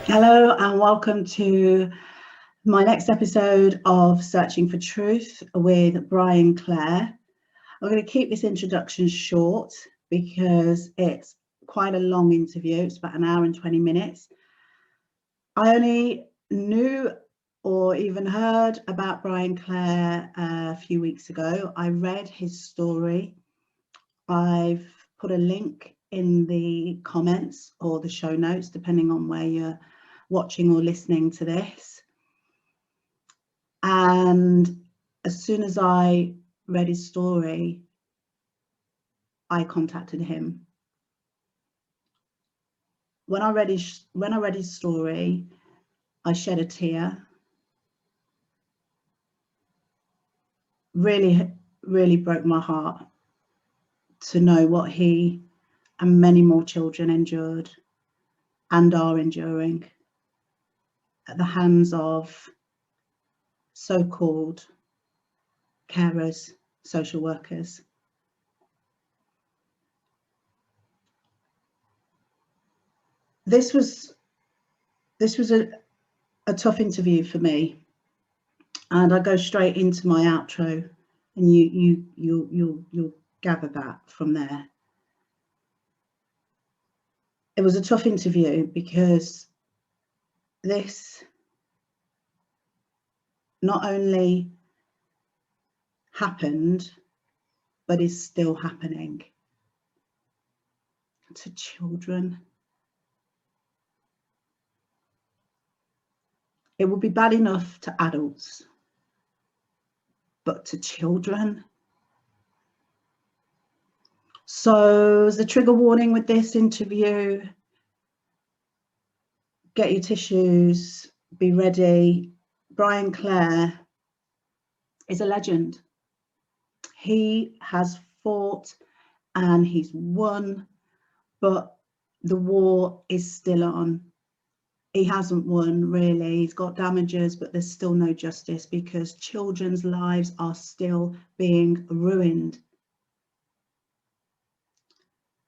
Hello and welcome to my next episode of Searching for Truth with Brian Clare. I'm going to keep this introduction short because it's quite a long interview. It's about an hour and 20 minutes. I only knew or even heard about Brian Clare a few weeks ago. I read his story. I've put a link in the comments or the show notes, depending on where you're watching or listening to this. And as soon as I read his story, I contacted him. When I read his story, I shed a tear. Really, really broke my heart to know what he and many more children endured and are enduring at the hands of so-called carers, social workers. This was a tough interview for me, and I go straight into my outro, and you'll gather that from there. It was a tough interview because this not only happened, but is still happening to children. It would be bad enough to adults, but to children. So as a trigger warning with this interview, get your tissues, be ready. Brian Clare is a legend. He has fought and he's won, but the war is still on. He hasn't won, really. He's got damages, but there's still no justice because children's lives are still being ruined.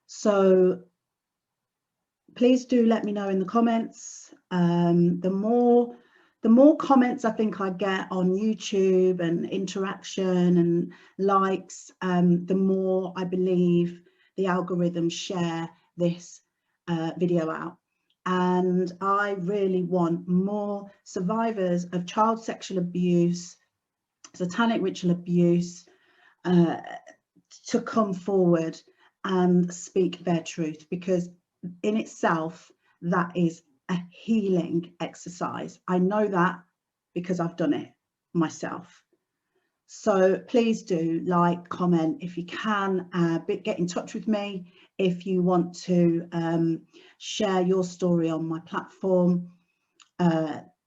So please do let me know in the comments. The more comments I think I get on YouTube and interaction and likes, the more I believe the algorithms share this video out. And I really want more survivors of child sexual abuse, satanic ritual abuse, to come forward and speak their truth, because in itself, that is a healing exercise. I know that because I've done it myself. So please do like, comment if you can, get in touch with me if you want to share your story on my platform,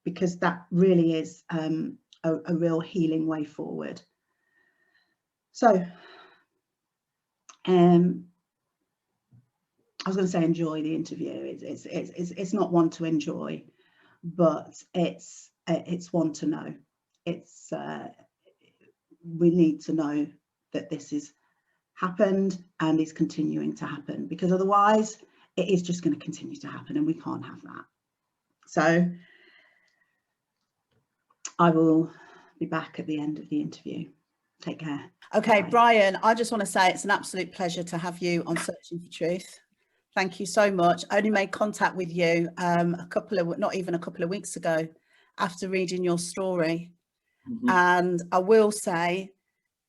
because that really is a real healing way forward. So I was going to say enjoy the interview. It's not one to enjoy, but it's one to know. It's we need to know that this has happened and is continuing to happen, because otherwise it is just going to continue to happen and we can't have that. So I will be back at the end of the interview. Take care. Okay, bye. Brian, I just want to say it's an absolute pleasure to have you on Searching for Truth. Thank you so much. I only made contact with you not even a couple of weeks ago after reading your story. Mm-hmm. And I will say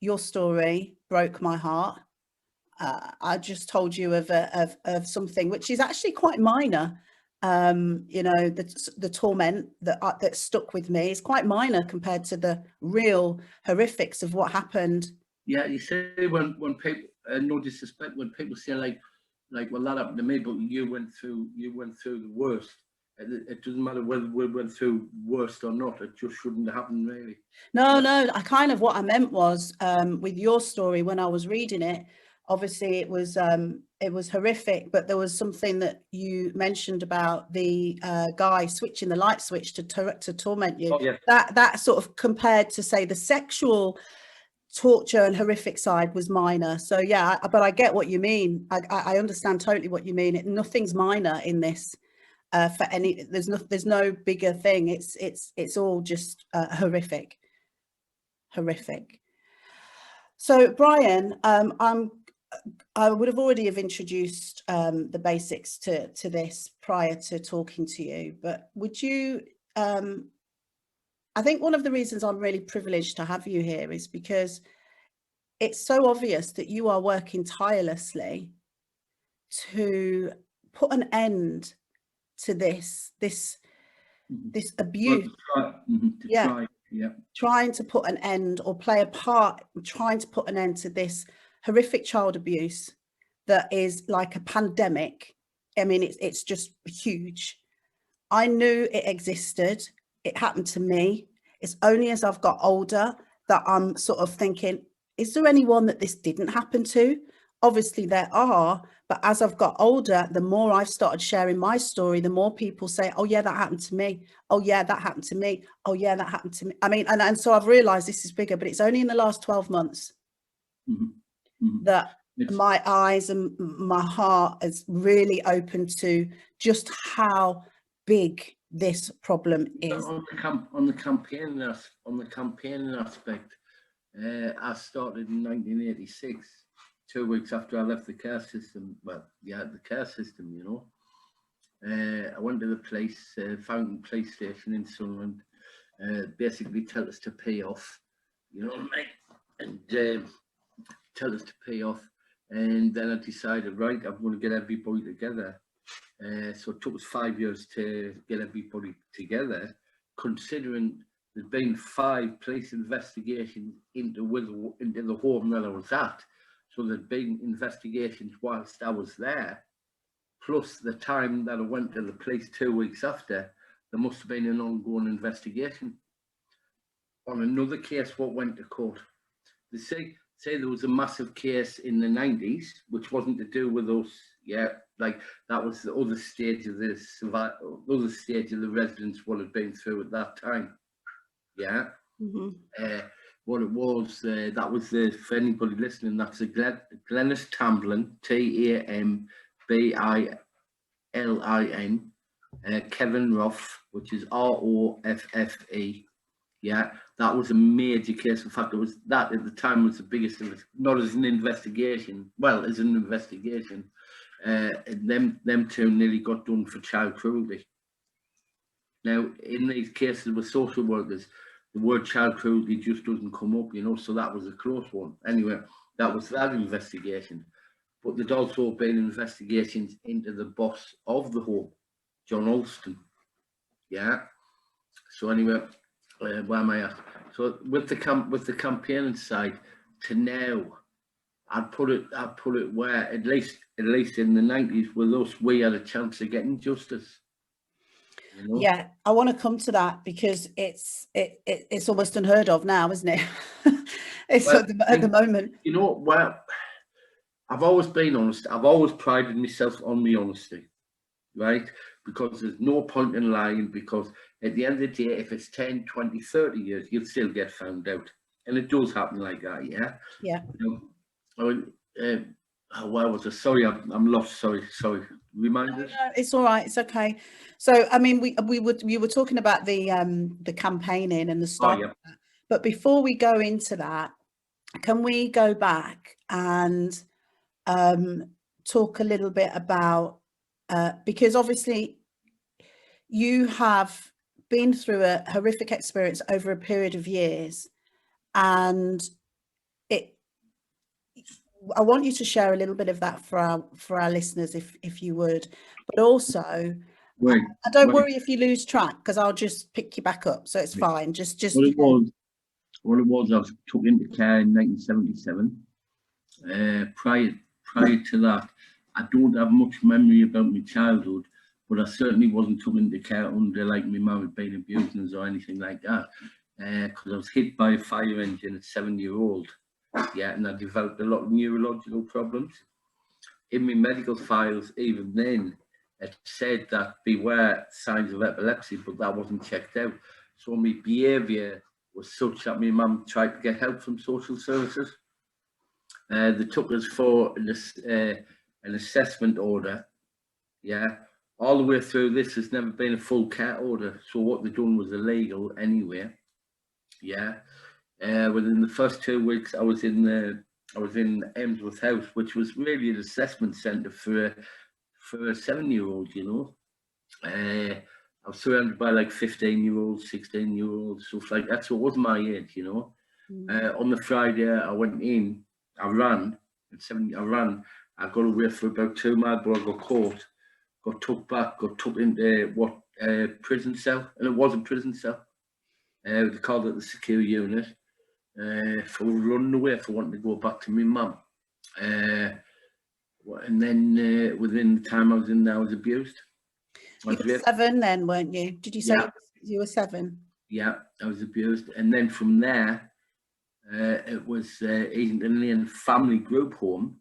your story broke my heart. I just told you of something which is actually quite minor. You know, the torment that stuck with me is quite minor compared to the real horrifics of what happened. Yeah, you say when people, no disrespect, when people say like, well, that happened to me, but you went through the worst. It doesn't matter whether we went through worst or not. It just shouldn't happen, really. No, I kind of, what I meant was with your story, when I was reading it, obviously it was horrific, but there was something that you mentioned about the guy switching the light switch to torment you. Oh, yeah. That sort of compared to, say, the sexual torture and horrific side was minor. So yeah, but I get what you mean. I understand totally what you mean. Nothing's minor in this. for any. There's no bigger thing. It's all just horrific. So Brian, I would have already have introduced the basics to this prior to talking to you, but would you, I think one of the reasons I'm really privileged to have you here is because it's so obvious that you are working tirelessly to put an end to this abuse. Trying to put an end, or play a part in trying to put an end to this horrific child abuse that is like a pandemic. I mean, it's just huge. I knew it existed. It happened to me. It's only as I've got older that I'm sort of thinking, is there anyone that this didn't happen to? Obviously there are, but as I've got older, the more I've started sharing my story, the more people say, oh yeah, that happened to me. Oh yeah, that happened to me. Oh yeah, that happened to me. I mean, and so I've realized this is bigger, but it's only in the last 12 months that my eyes and my heart is really open to just how big this problem is. On the campaigning aspect, I started in 1986, 2 weeks after I left the care system. Well, yeah, the care system, you know. I went to the place, Fountain Police Station in Sunderland, basically tell us to pay off, you know what I mean? And tell us to pay off. And then I decided, right, I'm going to get everybody together. So it took us 5 years to get everybody together, considering there'd been 5 police investigations into the home that I was at. So there'd been investigations whilst I was there, plus the time that I went to the police 2 weeks after. There must have been an ongoing investigation on another case what went to court. They say there was a massive case in the 90s, which wasn't to do with us. Yeah, like that was the other stage of the residents what had been through at that time. Yeah. What it was, that was for anybody listening, that's the Glennis Tamblin, Tambilin, Kevin Roff, which is Roffe. Yeah, that was a major case. In fact, it was that at the time was the biggest of it, not as an investigation, well, as an investigation. And them two nearly got done for child cruelty. Now, in these cases with social workers, the word child cruelty just doesn't come up, you know, so that was a close one. Anyway, that was that investigation. But there'd also been investigations into the boss of the home, John Alston. Yeah. So anyway, where am I at? So with the campaigning side to now, I'd put it where at least in the 90s with us, we had a chance of getting justice. You know? Yeah, I want to come to that because it's almost unheard of now, isn't it? At the moment. You know, well, I've always been honest. I've always prided myself on my honesty, right? Because there's no point in lying, because at the end of the day, if it's 10, 20, 30 years, you'll still get found out. And it does happen like that, yeah? Yeah. You know, where was I? Sorry, I'm lost. Sorry. Remind us. No, it's all right. It's okay. So, I mean, we were talking about the campaigning and the start. Oh, yeah. But before we go into that, can we go back and talk a little bit about, because obviously you have been through a horrific experience over a period of years, and I want you to share a little bit of that for our listeners, if you would, but also, don't worry if you lose track, because I'll just pick you back up, so it's fine. Just what it was, I was took into care in 1977. Prior to that, I don't have much memory about my childhood, but I certainly wasn't took into care under like my mum had been abusing us or anything like that, because I was hit by a fire engine at 7-year-old. Yeah, and I developed a lot of neurological problems. In my medical files, even then, it said that beware signs of epilepsy, but that wasn't checked out. So my behaviour was such that my mum tried to get help from social services. They took us for an assessment order, yeah, all the way through this, there's never been a full cat order. So what they've done was illegal anyway. Yeah. Within the first 2 weeks, I was in Emsworth House, which was really an assessment centre for a 7-year-old. You know, I was surrounded by like 15-year-olds, 16-year-olds, stuff like that. So it wasn't my age, you know. On the Friday, I went in, I ran. I got away for about 2 miles, but I got caught. Got took back, got took into prison cell, and it was a prison cell. They called it the secure unit. For running away, for wanting to go back to my mum. And then within the time I was in there, I was abused. You were 7 then, weren't you? Did you say you were 7? Yeah, I was abused. And then from there, it was Easington Family Group Home.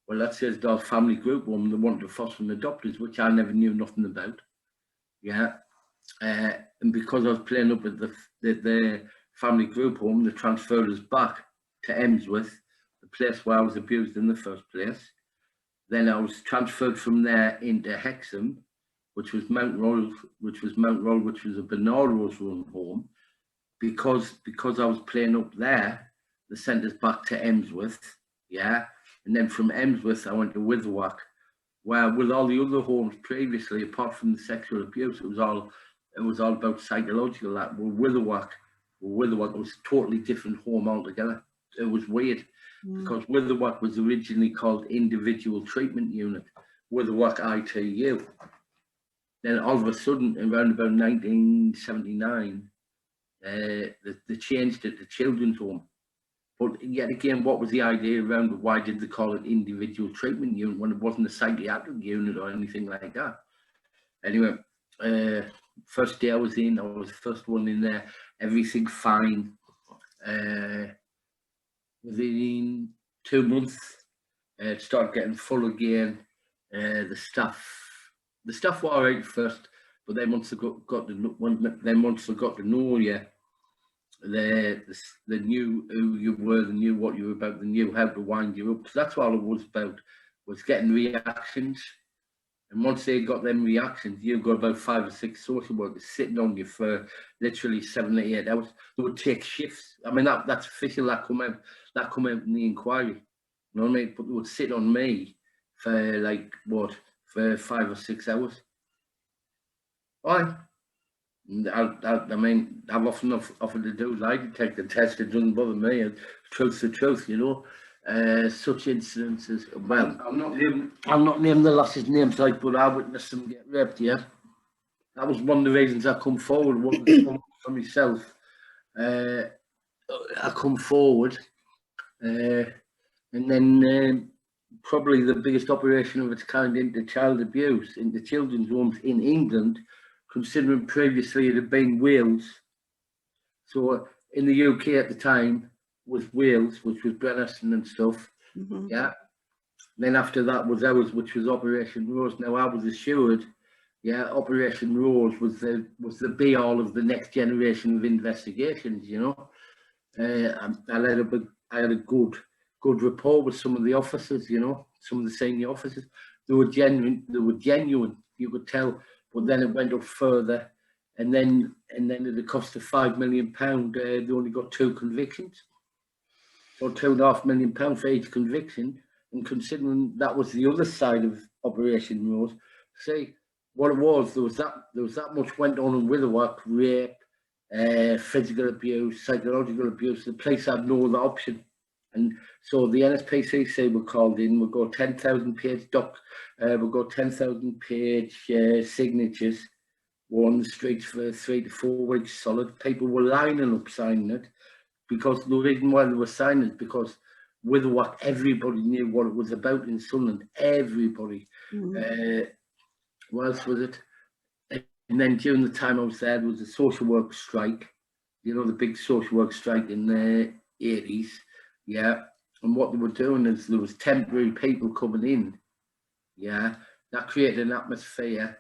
Well, that says the family group home, they wanted to foster and adopt us, which I never knew nothing about. Yeah. And because I was playing up at the family group home, they transferred us back to Emsworth, the place where I was abused in the first place. Then I was transferred from there into Hexham, which was Mount Royal, which was a Bernard Rose run home. Because I was playing up there, they sent us back to Emsworth. Yeah. And then from Emsworth, I went to Witherwack, where with all the other homes previously, apart from the sexual abuse, it was all about psychological. That Witherwack was a totally different home altogether. It was weird because Witherwack was originally called Individual Treatment Unit, Witherwack ITU. Then all of a sudden, around about 1979, they changed it to Children's Home. But yet again, what was the idea around it? Why did they call it Individual Treatment Unit when it wasn't a psychiatric unit or anything like that? Anyway, first day I was the first one in there, everything fine. Within 2 months, it started getting full again. The staff were all right first, but then once they got to know you, they knew who you were, they knew what you were about, they knew how to wind you up. Because that's all it was about, was getting reactions. And once they got them reactions, you've got about 5 or 6 social workers sitting on you for literally 7 or 8 hours. They would take shifts. I mean, that's official. That come out in the inquiry. You know what I mean? But they would sit on me for for 5 or 6 hours. Why? I mean, I've often offered to do lie detector test. It doesn't bother me. And truth's the truth, you know. Such incidences. Well, I'm not naming the lass's names, like, but I witnessed them get raped. Yeah, that was one of the reasons I come forward. Wasn't for myself. I come forward, and then probably the biggest operation of its kind into child abuse, into children's homes in England, considering previously it had been Wales. So in the UK at the time was Wales, which was Brennerson and stuff. Yeah. Then after that was ours, which was Operation Rose. Now I was assured, yeah, Operation Rose was the be all of the next generation of investigations. You know, I had a good rapport with some of the officers. You know, some of the senior officers. They were genuine. You could tell. But then it went up further, and then at the cost of £5 million, they only got 2 convictions. So £2.5 million for each conviction. And considering that was the other side of Operation Rose, see what it was. There was that much went on in Witherwack: rape, physical abuse, psychological abuse. The police had no other option. And so the NSPCC were called in. We got 10,000 page we got 10,000 page signatures. Were on the streets for 3 to 4 weeks solid. People were lining up signing it, because the reason why they were signing it, because Witherwack, everybody knew what it was about in Sunderland. Everybody. What else was it? And then during the time I was there was a social work strike. You know, the big social work strike in the 80s. Yeah, and what they were doing is there was temporary people coming in. Yeah, that created an atmosphere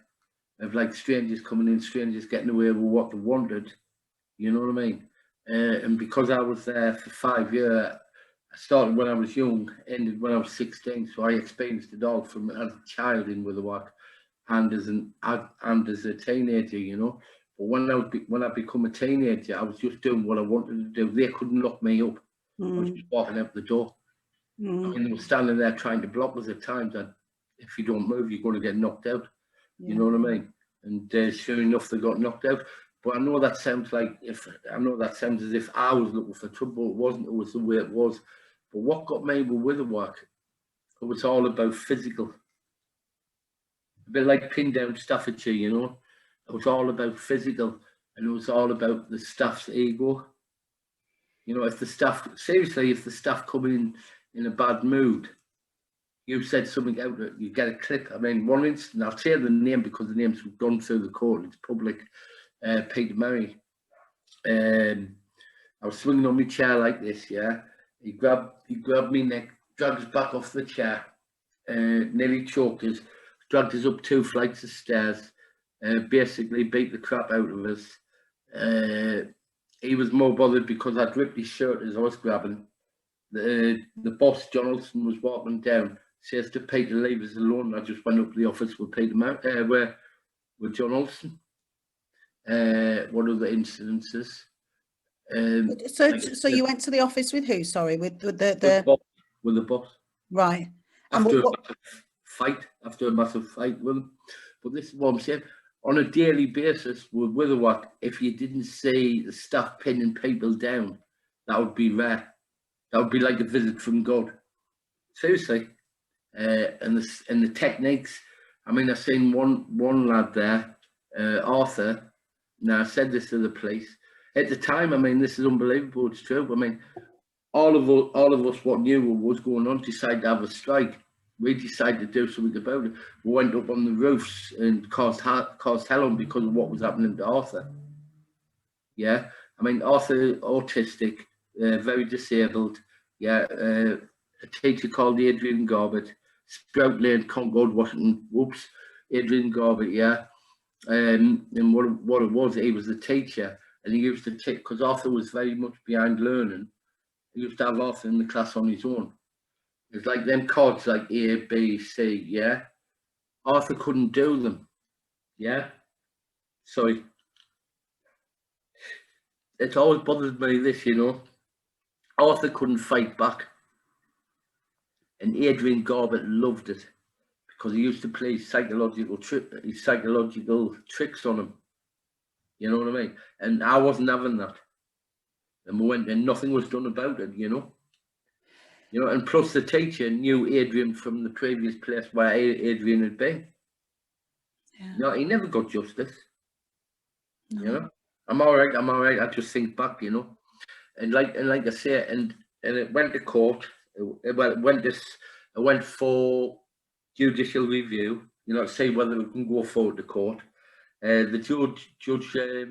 of like strangers coming in, strangers getting away with what they wanted. You know what I mean? And because I was there for 5 years, I started when I was young, ended when I was 16. So I experienced it all from as a child in Witherwack. and as a teenager, you know. But when I become a teenager, I was just doing what I wanted to do. They couldn't lock me up. I was just walking out the door. I mean, they were standing there trying to block us at times, and if you don't move, you're going to get knocked out. You know what I mean? And sure enough, they got knocked out. But I know that sounds as if I was looking for trouble. It wasn't. It was the way it was. But what got me with Witherwork, it was all about physical. A bit like pinned down Staffordshire, you know. It was all about physical, and it was all about the staff's ego. You know, if the staff come in a bad mood, you said something out, you get a clip. I mean, one instance, I'll say the name because the name's gone through the court, it's public. Peter Murray. I was swinging on my chair like this, yeah. He grabbed me neck, dragged us back off the chair, nearly choked us, dragged us up 2 flights of stairs, basically beat the crap out of us. He was more bothered because I'd ripped his shirt as I was grabbing. The boss, John Olsen, was walking down, says to Peter, leave us alone. I just went up to the office with Peter with John Olsen. What other incidences? So you went to the office with who? Sorry, with the boss. Right. After a massive fight with him. But this is what I'm saying. On a daily basis with Witherwork, if you didn't see the staff pinning people down, that would be rare. That would be like a visit from God. Seriously. And the techniques. I mean, I've seen one lad there, Arthur. Now, I said this to the police. At the time, I mean, this is unbelievable. It's true. I mean, all of us what knew what was going on decided to have a strike. We decided to do something about it. We went up on the roofs and caused hell on because of what was happening to Arthur. Yeah, I mean, Arthur, autistic, very disabled. Yeah, a teacher called Adrian Gorbett, Sprout Lane, Concord, Washington. Whoops, Adrian Gorbett. Yeah, and what it was, he was the teacher, and he used to take, because Arthur was very much behind learning. He used to have Arthur in the class on his own. It's like them cards like A, B, C, yeah? Arthur couldn't do them, yeah? Sorry. It's always bothered me this, you know? Arthur couldn't fight back. And Adrian Gorbett loved it because he used to play psychological tricks on him. You know what I mean? And I wasn't having that. And we went and nothing was done about it, you know? You know, and plus the teacher knew Adrian from the previous place where Adrian had been. Yeah. No, he never got justice. No. You know, I'm all right. I just think back, you know, and like I say, and it went to court. It went for judicial review. You know, to see whether it can go forward to court. The judge, wait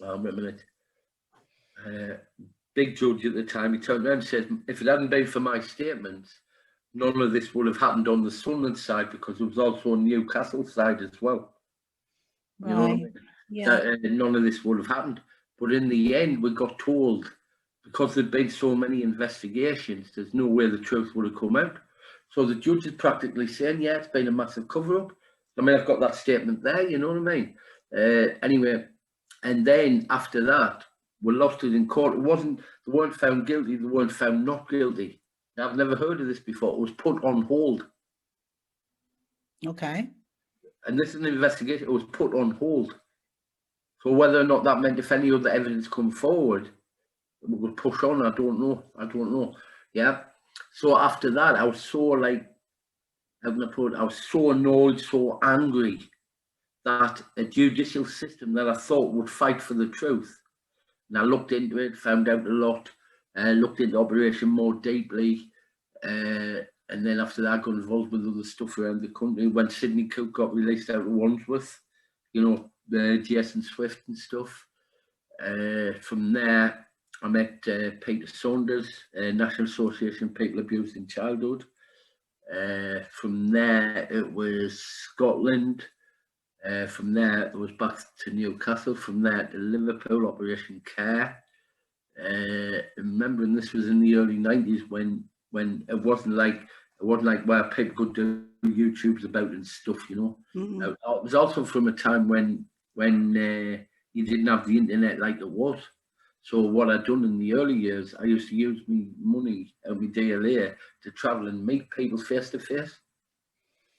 a minute. Big judge at the time, he turned around and said, if it hadn't been for my statements, none of this would have happened on the Sunderland side because it was also on Newcastle side as well. Right. You know what I mean? Yeah. None of this would have happened. But in the end, we got told, because there'd been so many investigations, there's no way the truth would have come out. So the judge is practically saying, yeah, it's been a massive cover-up. I mean, I've got that statement there, you know what I mean? Anyway, and then after that, we lost it in court. They weren't found guilty, they weren't found not guilty. Now, I've never heard of this before. It was put on hold. Okay. And this is an investigation. It was put on hold. So whether or not that meant if any other evidence come forward, we would push on, I don't know. Yeah. So after that, I was so I was so annoyed, so angry that a judicial system that I thought would fight for the truth. And I looked into it, found out a lot, looked into Operation more deeply, and then after that I got involved with other stuff around the country. When Sidney Cook got released out of Wandsworth, you know, the Jason Swift and stuff. From there, I met Peter Saunders, National Association of People Abused in Childhood. From there, it was Scotland. From there, it was back to Newcastle. From there to Liverpool, Operation Care. Remembering this was in the early 90s when it wasn't like It wasn't like where people could do YouTubes about and stuff, you know. Mhm. It was also from a time when you didn't have the internet like it was. So what I'd done in the early years, I used to use my money and my DLA to travel and meet people face to face.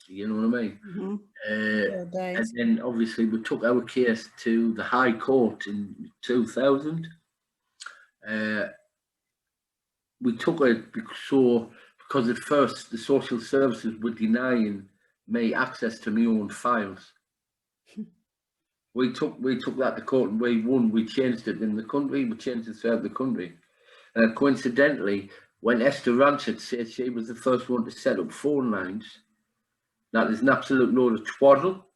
You know what I mean? Mhm. Old And days. then obviously we took our case to the High Court in 2000. We took it because at first the social services were denying me access to my own files. We took that to court and we won. We changed it in the country. We changed it throughout the country. Coincidentally, when Esther Ranchett said she was the first one to set up phone lines, that is an absolute load of twaddle,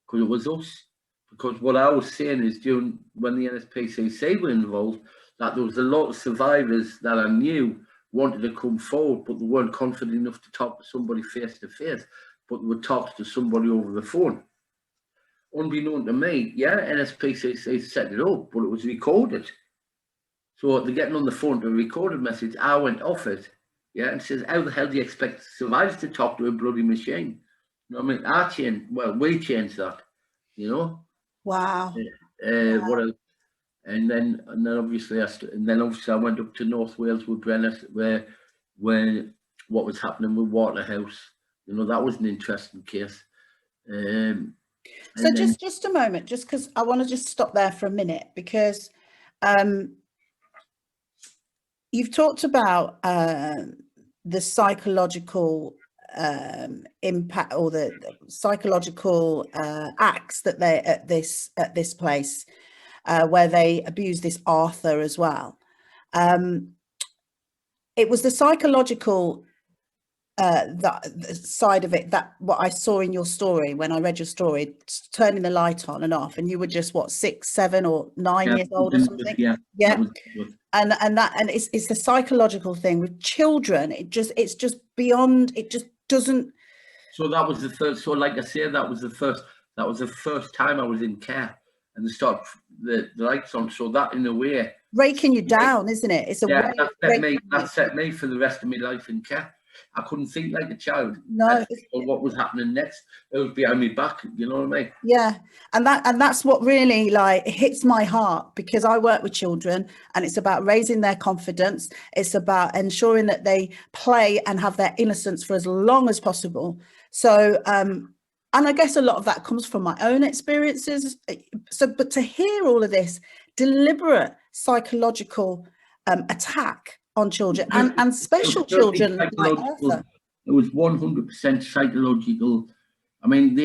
because it was us. Because what I was saying is, during when the NSPCC were involved, that there was a lot of survivors that I knew wanted to come forward, but they weren't confident enough to talk to somebody face to face, but they would talk to somebody over the phone. Unbeknown to me, yeah, NSPCC set it up, but it was recorded. So they're getting on the phone to a recorded message. I went off it, yeah, and says, how the hell do you expect survivors to talk to a bloody machine? You know what I mean? We changed that, you know. Wow. What else? And then obviously I went up to North Wales with Brenner, where what was happening with Waterhouse. You know, that was an interesting case. So just a moment, just because I want to just stop there for a minute, because you've talked about the psychological impact, or the psychological acts that they at this place where they abuse this Arthur as well. It was the psychological the side of it, that what I saw in your story when I read your story, turning the light on and off, and you were just what, 6, 7 or 9 years old or something. Yeah. And it's the psychological thing with children. It's just beyond, it just doesn't. So that was the first, so like I said, that was the first time I was in care, and they started the lights on, so that in a way Breaking you down, isn't it? It's a way that set me for the rest of my life in care. I couldn't think like a child. No. Or what was happening next. It was behind me back, you know what I mean? Yeah. And that's what really like hits my heart, because I work with children, and it's about raising their confidence. It's about ensuring that they play and have their innocence for as long as possible. So, and I guess a lot of that comes from my own experiences. So, but to hear all of this deliberate psychological attack on children, and special children like Arthur. It was 100% psychological. I mean,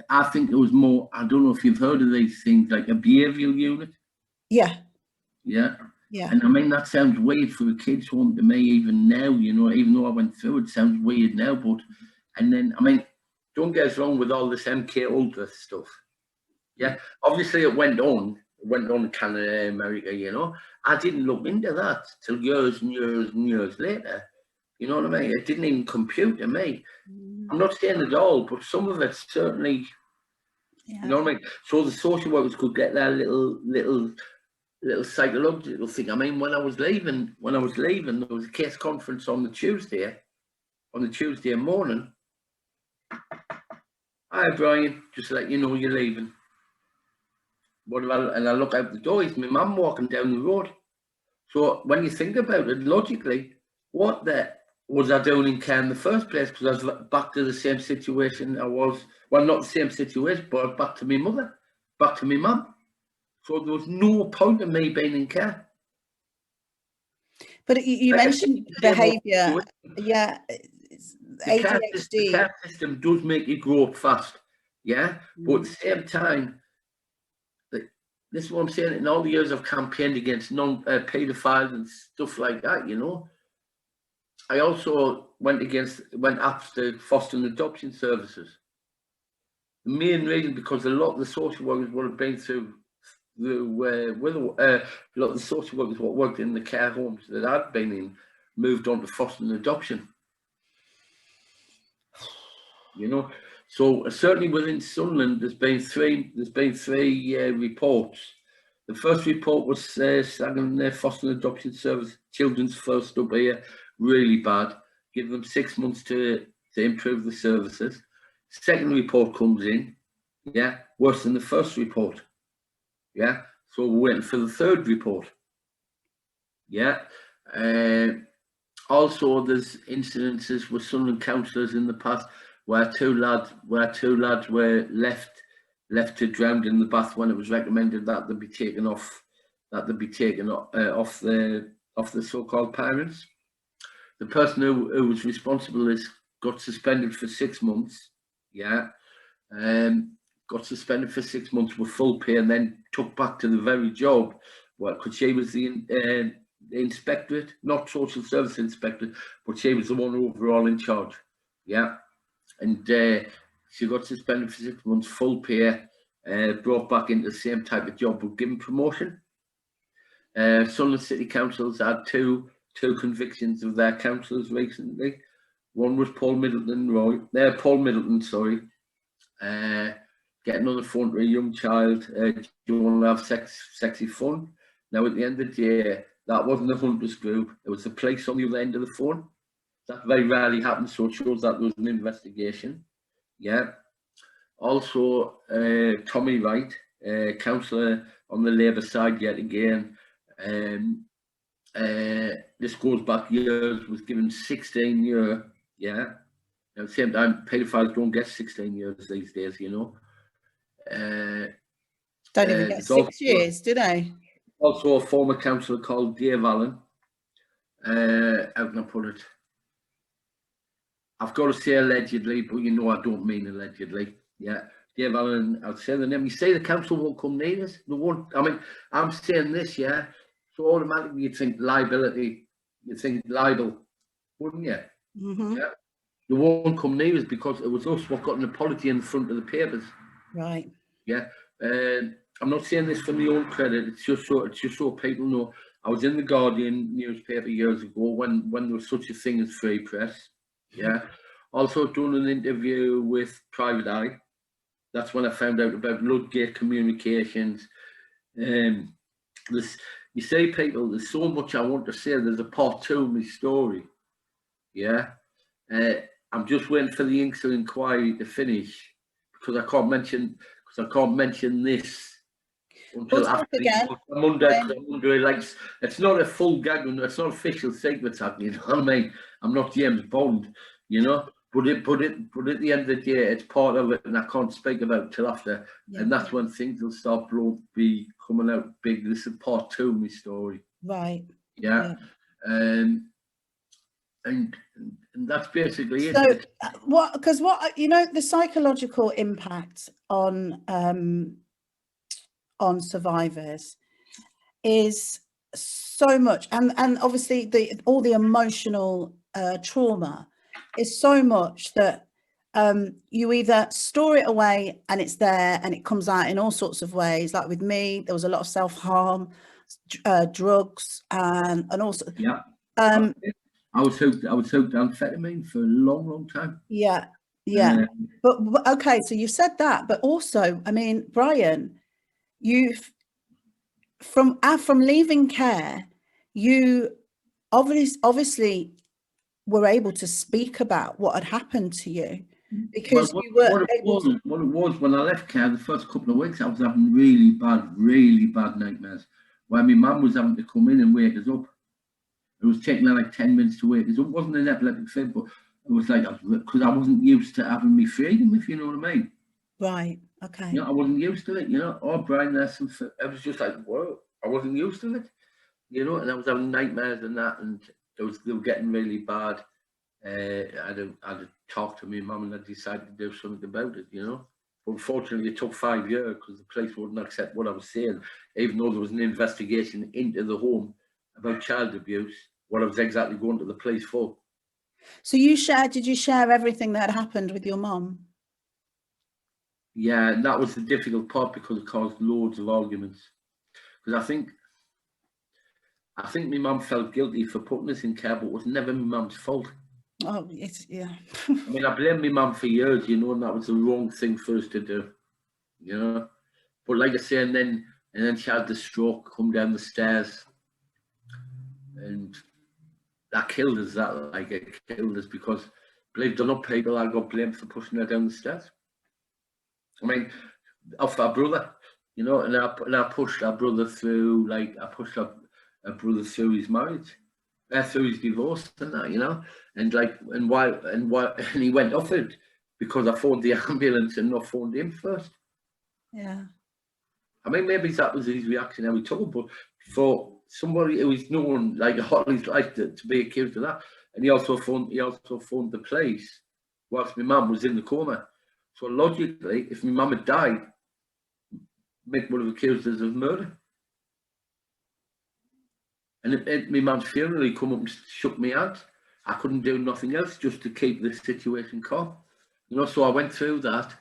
I think it was more, I don't know if you've heard of these things, like a behavioural unit. Yeah. Yeah. Yeah. And I mean, that sounds weird for a kid's home to me, even now, you know, even though I went through it, sounds weird now. But, and then, I mean, don't get us wrong with all this MK Ultra stuff. Yeah. Obviously, it went on in Canada, America, you know. I didn't look into that till years and years and years later. You know what I mean? It didn't even compute to me. I'm not saying it all, but some of it certainly, you know what I mean? So the social workers could get their little psychological thing. I mean, when I was leaving, there was a case conference on the Tuesday morning. Hi, Brian, just to let you know you're leaving. And I look out the door, it's my mum walking down the road. So when you think about it logically, what was I doing in care in the first place? Because I was back to the same situation I was, well, not the same situation, but I was back to my mother, back to my mum. So there was no point in me being in care. But you mentioned behaviour, yeah, ADHD. The care system does make you grow up fast, yeah? But at the same time, this is what I'm saying, in all the years I've campaigned against paedophiles and stuff like that, you know. I also went after foster and adoption services. The main reason, because a lot of the social workers would have been through a lot of the social workers what worked in the care homes that I'd been in moved on to foster and adoption. You know, so certainly within Sunderland, there's been three reports. The first report was slagging their foster and adoption service, children's first up here, really bad. give them 6 months to improve the services. Second report comes in, yeah, worse than the first report, yeah. So we're waiting for the third report, yeah. Also, there's incidences with Sunderland councillors in the past where two lads were left to drown in the bath when it was recommended that they be taken off the so-called parents. The person who was responsible got suspended for 6 months, yeah, got suspended for 6 months with full pay, and then took back to the very job. Well, because she was the inspectorate, not social service inspector, but she was the one overall in charge, yeah. And she got suspended for 6 months, full pay, brought back into the same type of job, but given promotion. Sunderland City Council's had two convictions of their councillors recently. One was Paul Middleton, getting on the phone to a young child. Do you want to have sexy fun? Now, at the end of the day, that wasn't the hunters group. It was the police on the other end of the phone. That very rarely happens, so it shows that there was an investigation. Yeah. Also, Tommy Wright, councillor on the Labour side yet again. This goes back years, was given 16 years, yeah. At the same time, paedophiles don't get 16 years these days, you know. Don't even get 6 years, do they? Also, a former councillor called Dave Allen. How can I put it? I've got to say allegedly, but you know I don't mean allegedly. Yeah, Dave Allen, I'll say the name. You say the council won't come near us. They won't. I mean, I'm saying this, yeah. So automatically you think liability, you think libel, wouldn't you? Mm-hmm. Yeah. They won't come near us because it was us what got an apology in the front of the papers. Right. Yeah. I'm not saying this for my own credit. It's just so people know. I was in the Guardian newspaper years ago when there was such a thing as free press. Yeah. Also done an interview with Private Eye. That's when I found out about Ludgate Communications. You say, people, there's so much I want to say. There's a part 2 of my story. Yeah. I'm just waiting for the Inksel inquiry to finish because I can't mention this until after I'm under like, it's not a full gag, it's not official secret tag, you know what I mean? I'm not James Bond, you know, but at the end of the day, it's part of it, and I can't speak about it till after, and that's when things will start be coming out big. This is part 2 of my story, right? Yeah. And that's basically it. So what you know, the psychological impact on survivors is so much, and obviously all the emotional trauma is so much that you either store it away and it's there and it comes out in all sorts of ways. Like with me, there was a lot of self-harm, drugs, and also I was hooked on amphetamine for a long time. Yeah. But okay, so you said that, but also, I mean, Brian, you've from leaving care, you obviously were able to speak about what had happened to you because you were what it was when I left care. The first couple of weeks, I was having really bad nightmares where my mum was having to come in and wake us up. It was taking her like 10 minutes to wake us up. It wasn't an epileptic fit, but it was like, because I wasn't used to having me freedom, if you know what I mean. Right. Okay. You know, I wasn't used to it, you know. Oh, Brian, there's some. I was just like, whoa, I wasn't used to it, you know. And I was having nightmares and that, and they were getting really bad. I had to talk to my mum, and I decided to do something about it, you know. But unfortunately, it took 5 years because the police wouldn't accept what I was saying, even though there was an investigation into the home about child abuse. What I was exactly going to the police for. So did you share everything that had happened with your mum? Yeah, and that was the difficult part because it caused loads of arguments. Because I think my mum felt guilty for putting us in care, but it was never my mum's fault. Oh, it's, yeah. I mean, I blamed my mum for years, you know, and that was the wrong thing for us to do, you know. But like I say, and then she had the stroke, come down the stairs, and that killed us. That like it killed us because, believe it or not, people I got blamed for pushing her down the stairs. I mean, off our brother, you know, and I pushed our brother through. Like I pushed our brother through his marriage, through his divorce, and that, you know, and like and he went off it because I phoned the ambulance and not phoned him first. Yeah. I mean, maybe that was his reaction how he told, but for somebody who is known like hotly like to be accused of that, and he also phoned the police whilst my mum was in the coma. So logically, if my mum had died, Mick would have accused us of murder. And at my mum's funeral, he come up and shook me hand. I couldn't do nothing else just to keep the situation calm. You know, so I went through that.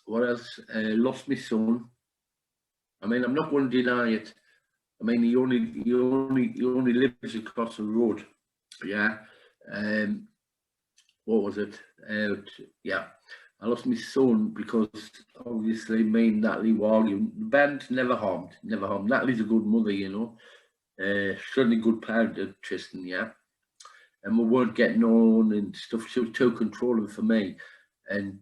What else? Lost my son. I mean, I'm not going to deny it. I mean, he only lives across the road. Yeah. What was it? Yeah. I lost my son because obviously me and Natalie were arguing. The band never harmed. Natalie's a good mother, you know. Certainly a good parent to Tristan, yeah. And we weren't getting on and stuff. She was too controlling for me. And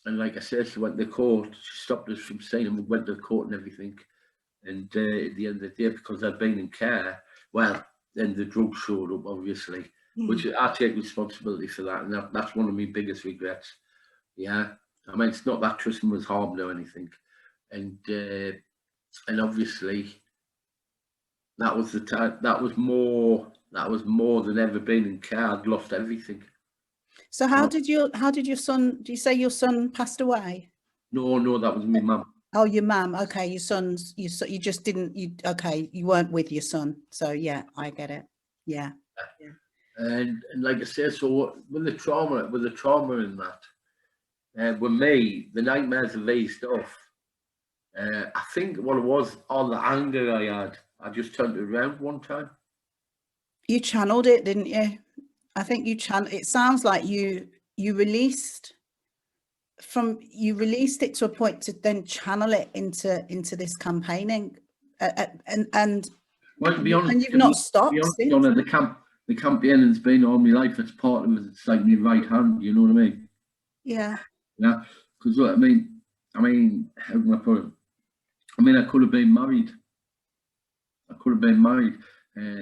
like I said, she went to court. She stopped us from saying, and we went to court and everything. And at the end of the day, because I'd been in care, well, then the drugs showed up, obviously, which I take responsibility for that. And that's one of my biggest regrets. Yeah. I mean, it's not that Tristan was harmed or anything. And obviously, that was the time, that was more than ever being in care. I'd lost everything. So how did your son, do you say your son passed away? No, that was my mum. Oh, your mum. Okay, your son's, you just didn't, you weren't with your son. So yeah, I get it. Yeah. And like I said, so with the trauma in that, with me, the nightmares have eased off. I think what it was, all the anger I had, I just turned it around one time. You channeled it, didn't you? I think it sounds like you released it to a point to then channel it into this campaigning, and well, to be honest, and you've not stopped since. Donna, the campaigning's been all my life. It's part of it. It's like my right hand. You know what I mean? Yeah. Yeah. Because what I mean, how can I put it? I mean, I could have been married.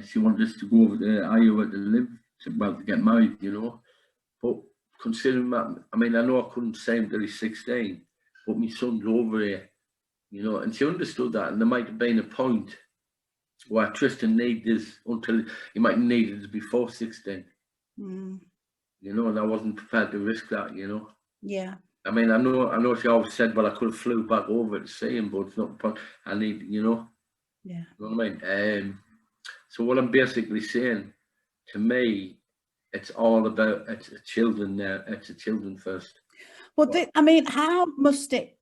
She wanted us to go over to Iowa to live, to get married, you know. But considering that, I mean, I know I couldn't say him till he's 16, but my son's over here, you know, and she understood that. And there might have been a point where Tristan needed us until he might have needed us before 16, you know, and I wasn't prepared to risk that, you know. Yeah. I mean, I know she always said, well, I could have flew back over to see him, but it's not the point. I need, you know. Yeah. You know what I mean? So what I'm basically saying, to me, it's all about it's children now. It's children first. Well, I mean, how must it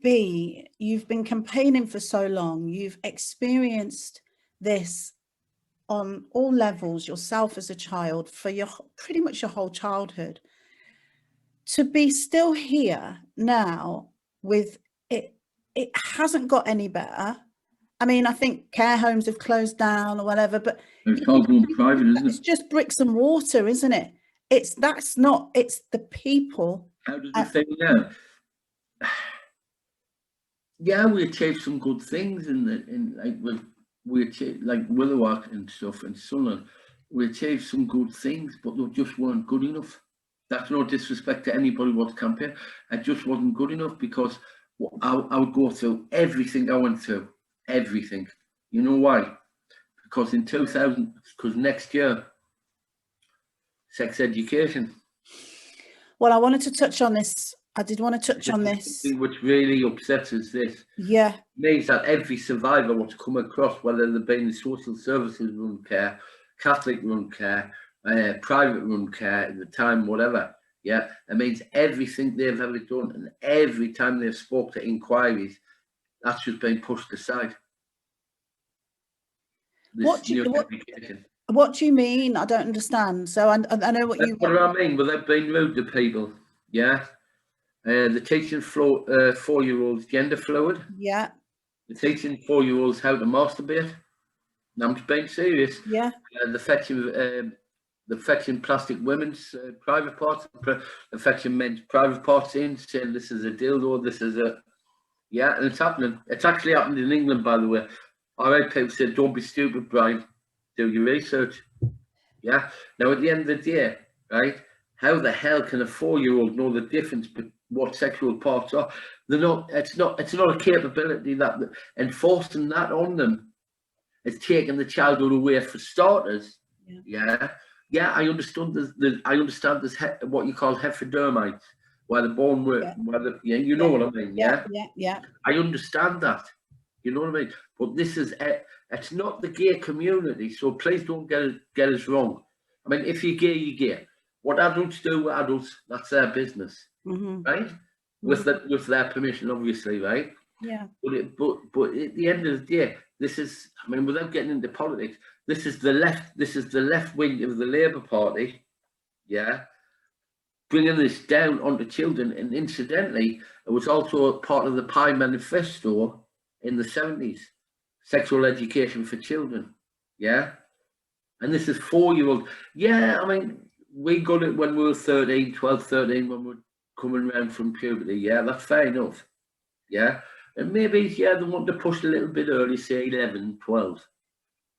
be? You've been campaigning for so long. You've experienced this on all levels yourself as a child for pretty much your whole childhood. To be still here now with it hasn't got any better. I mean, I think care homes have closed down or whatever, but it's all going private, isn't it? It's just bricks and mortar, isn't it? It's the people. How does it feel now? Yeah, we achieved some good things we achieved, like Willowack and stuff and Sunderland. We achieved some good things, but they just weren't good enough. That's no disrespect to anybody who's campaign. It just wasn't good enough because I would go through everything I went through. Everything. You know why? Because because next year, sex education. Well, I wanted to touch on this. I did want to touch on this. Which really upsets us this. Yeah. Means that every survivor what's come across, whether they've been in social services run care, Catholic run care, private run care at the time, whatever. Yeah. It means everything they've ever done and every time they've spoke to inquiries, that's just been pushed aside. What do you mean? I don't understand. So I know what you. What do I mean? Well, they've been rude to people. Yeah. The teaching 4-year-olds gender fluid. Yeah. The teaching 4-year-olds how to masturbate. I'm just being serious. Yeah. The fetching plastic women's private parts, the fetching men's private parts in, saying this is a dildo, this is a, yeah, and it's happening. It's actually happened in England, by the way. I heard people say, don't be stupid, Brian, do your research. Yeah. Now, at the end of the day, right, how the hell can a 4-year-old know the difference between what sexual parts are? They're not, it's not a capability that enforcing that on them is taking the childhood away for starters. Yeah, I understand there's what you call heterodermites, where they're born with, you know what I mean, Yeah. I understand that, you know what I mean, but this is, it's not the gay community, so please don't get us wrong. I mean, if you're gay, you're gay. What adults do with adults, that's their business, right? With their permission, obviously, right? Yeah. But at the end of the day, this is, I mean, without getting into politics, this is the left wing of the Labour Party, yeah, bringing this down onto children. And incidentally, it was also a part of the Pie Manifesto in the 70s, sexual education for children, yeah. And this is 4-year-old. Yeah, I mean, we got it when we were 13, 12, 13, when we were coming around from puberty, yeah, that's fair enough, yeah. And maybe, yeah, they want to push a little bit early, say 11, 12.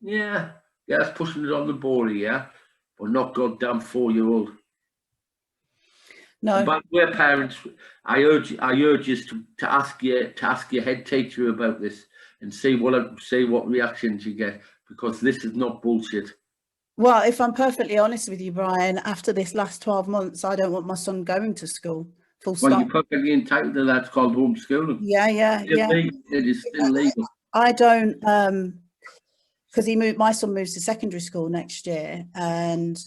Yeah, it's pushing it on the border, yeah, but not goddamn 4-year-old. No. And by the way, parents, I urge you to ask your head teacher about this and see what reactions you get, because this is not bullshit. Well, if I'm perfectly honest with you, Brian, after this last 12 months, I don't want my son going to school. Full stop. Well, you're perfectly entitled to that. It's called homeschooling. Yeah. It is still legal. I don't, because my son moves to secondary school next year, and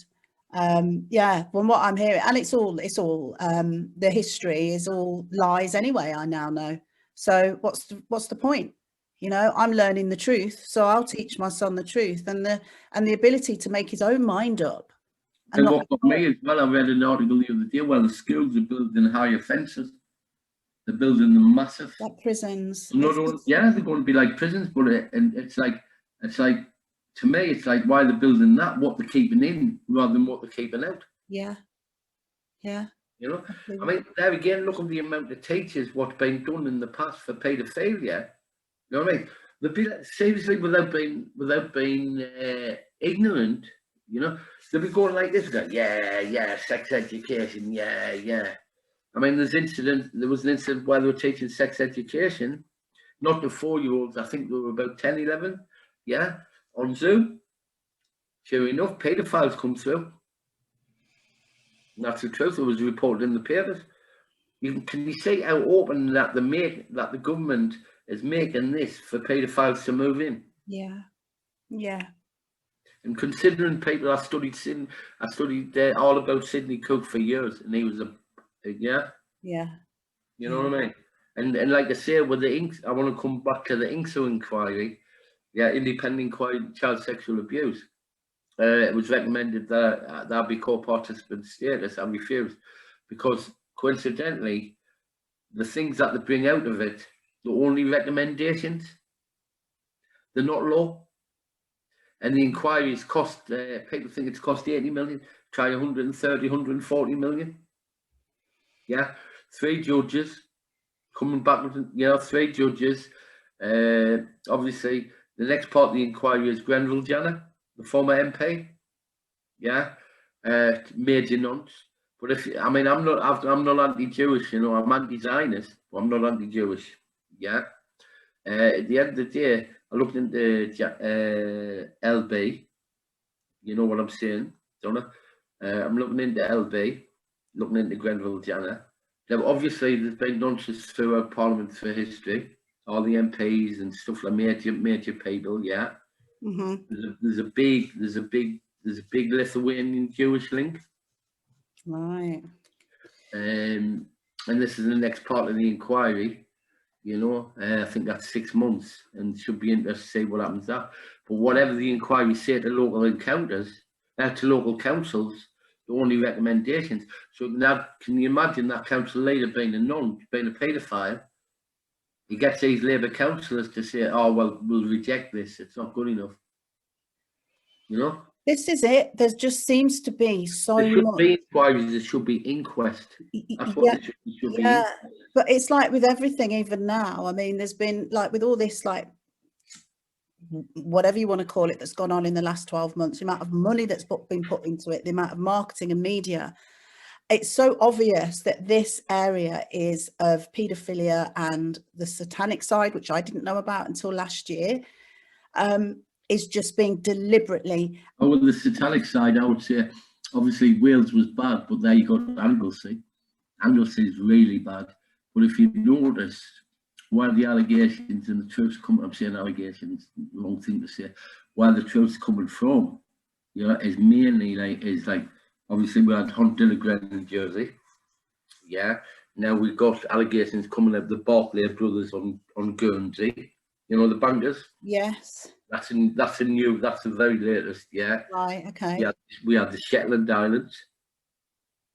from what I'm hearing, and it's all the history is all lies anyway. I now know. So what's the point? You know, I'm learning the truth, so I'll teach my son the truth and the ability to make his own mind up. And what got me as well, I read an article the other day. Well, the schools are building higher fences. They're building them massive. Like prisons. They're going to be like prisons, but it's like to me, it's like why they're building that, what they're keeping in rather than what they're keeping out. Yeah. You know, I mean, there again, look at the amount of teachers what's been done in the past for paedophilia. You know what I mean? They'd be like, seriously, without being ignorant, you know, they'd be going like this, going, yeah, sex education, yeah. I mean, there was an incident where they were teaching sex education, not to 4-year-olds, I think they were about 10, 11, yeah, on Zoom. Sure enough, paedophiles come through. And that's the truth. It was reported in the papers. Can you see how open that the government is making this for paedophiles to move in? Yeah. And considering people, I studied all about Sidney Cook for years, and he was Yeah. You know what I mean? And like I say, with the Inks, I want to come back to the INCSO inquiry, independent inquiry into child sexual abuse. It was recommended that that be co-participant status. I refused, because coincidentally, the things that they bring out of it, the only recommendations, they're not law. And the inquiries cost, people think it's cost 80 million, try 130, 140 million. Yeah, 3 judges coming back with, 3 judges. Obviously, the next part of the inquiry is Grenville Janner, the former MP. Yeah, major nonce. But I'm not anti-Jewish, you know, I'm anti-Zionist, but I'm not anti-Jewish. Yeah. At the end of the day, I looked into LB. You know what I'm saying, don't I? I'm looking into LB, looking into Grenville Janner. Now, obviously, there's been nonsense throughout Parliament for history, all the MPs and stuff like major people. Yeah. There's a big Lithuanian Jewish link. Right. And this is the next part of the inquiry. You know, I think that's 6 months, and should be interesting to see what happens there. But whatever the inquiry say to local encounters, to local councils, the only recommendations. So now, can you imagine that council leader being a paedophile? He gets these Labour councillors to say, "Oh well, we'll reject this. It's not good enough." you know. This is it. There just seems to be so There should much. be inquiries, there should be inquest. That's what Yeah, it should be. yeah. But it's like with everything, even now, I mean, there's been like with all this, like whatever you want to call it, that's gone on in the last 12 months, the amount of money that's been put into it, the amount of marketing and media, it's so obvious that this area is of paedophilia and the satanic side, which I didn't know about until last year, is just being deliberately. Oh, well, the satanic side, I would say, obviously Wales was bad, but there you got Anglesey. Anglesey is really bad. But if you notice, where the allegations and the truth's coming, I'm saying allegations, wrong thing to say, where the truth's coming from, you know, is mainly like obviously we had Hunt Dillagren in Jersey. Yeah. Now we've got allegations coming out of the Barclay brothers on Guernsey. You know, the bankers. Yes. That's the very latest. Yeah. Right. Okay. Yeah. We had the Shetland Islands.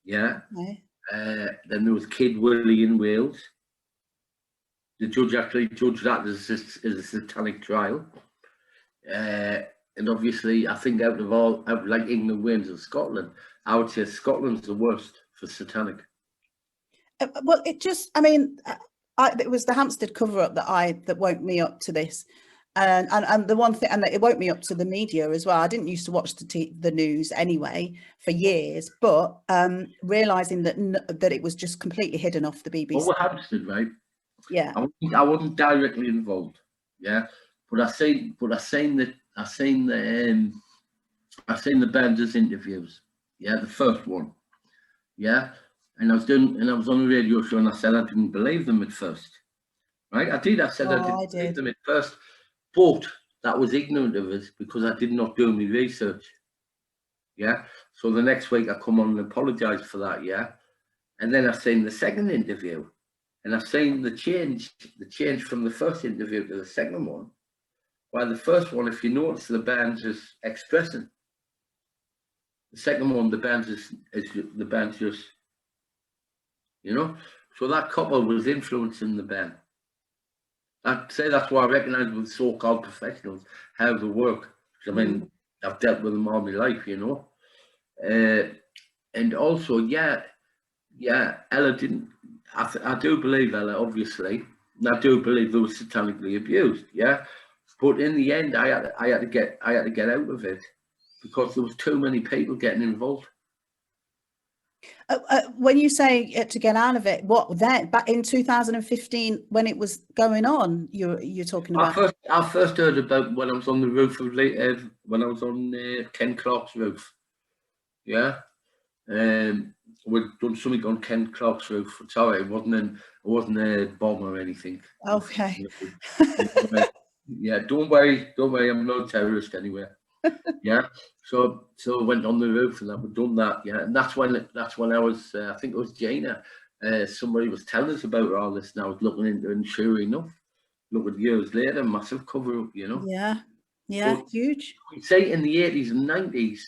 Yeah. Okay. Then there was Kid Willie in Wales. The judge actually judged that as a satanic trial. And obviously, I think out of like England, Wales, and Scotland, I would say Scotland's the worst for satanic. Well, it just, I mean, it was the Hampstead cover-up that woke me up to this, and the one thing, and it woke me up to the media as well. I didn't used to watch the news anyway for years, but realizing that it was just completely hidden off the BBC. Well, with Hampstead, right? Yeah. I wasn't directly involved. Yeah, but I seen the Benders interviews. Yeah, the first one. Yeah. And I was on a radio show, and I said I didn't believe them at first, right? I did. I said I didn't believe them at first, but that was ignorant of us because I did not do my research. Yeah. So the next week I come on and apologise for that. Yeah. And then I seen the second interview, and I've seen the change from the first interview to the second one. While the first one, if you notice, the band's just expressing. The second one, the band's just. You know, so that couple was influencing the band. I'd say that's why I recognise with so-called professionals how they work. I mean, I've dealt with them all my life, you know. And also, yeah, Ella didn't. I do believe Ella, obviously, and I do believe they were satanically abused. Yeah, but in the end, I had to get out of it because there was too many people getting involved. When you say to get out of it, what then? Back in 2015, when it was going on, you're talking about. I first heard about when I was on the roof of when I was on Ken Clark's roof. Yeah, we'd done something on Ken Clark's roof. Sorry, it wasn't a bomb or anything. Okay. Yeah, don't worry. I'm no terrorist anywhere. Yeah, so I went on the roof and I've done that. Yeah, and that's when I was. I think it was Jana. Somebody was telling us about all this, and I was looking into it. And sure enough, look at years later, massive cover up. You know. Yeah, but huge. We'd say in the 80s and 90s.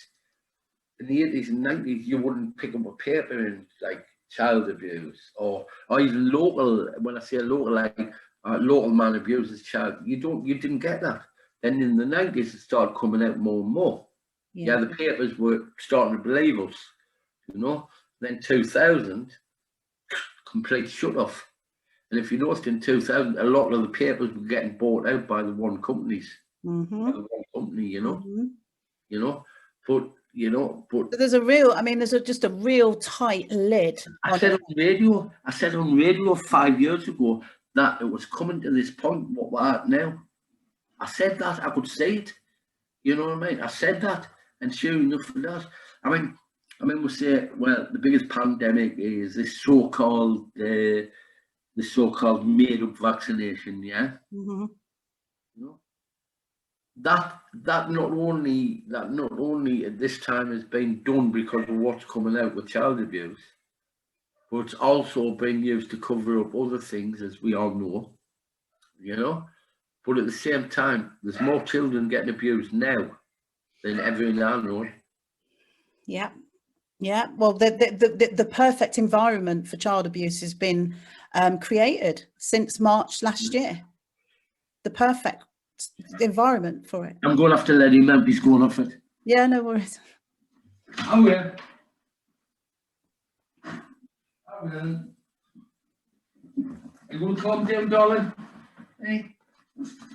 In the 80s and 90s, you wouldn't pick up a paper in like child abuse or even local. When I say local, like local man abuses child, you didn't get that. Then in the 90s, it started coming out more and more. Yeah, the papers were starting to believe us, you know. Then 2000, complete shut off. And if you noticed in 2000, a lot of the papers were getting bought out by the one companies. By the one company, you know. You know, but there's just a real tight lid. I said on radio 5 years ago that it was coming to this point what we're at now. I said that, I could say it, you know what I mean? I said that, and sure enough for that. I mean, we say, well, the biggest pandemic is this so-called made-up vaccination, yeah. You know, that not only at this time has been done because of what's coming out with child abuse, but it's also been used to cover up other things, as we all know, you know. But at the same time, there's more children getting abused now than ever in our known. Yeah. Well, the perfect environment for child abuse has been created since March last year. The perfect environment for it. I'm going to have to let him out. He's going off it. Yeah, no worries. Oh yeah. Oh yeah. You want to calm down, darling? Hey.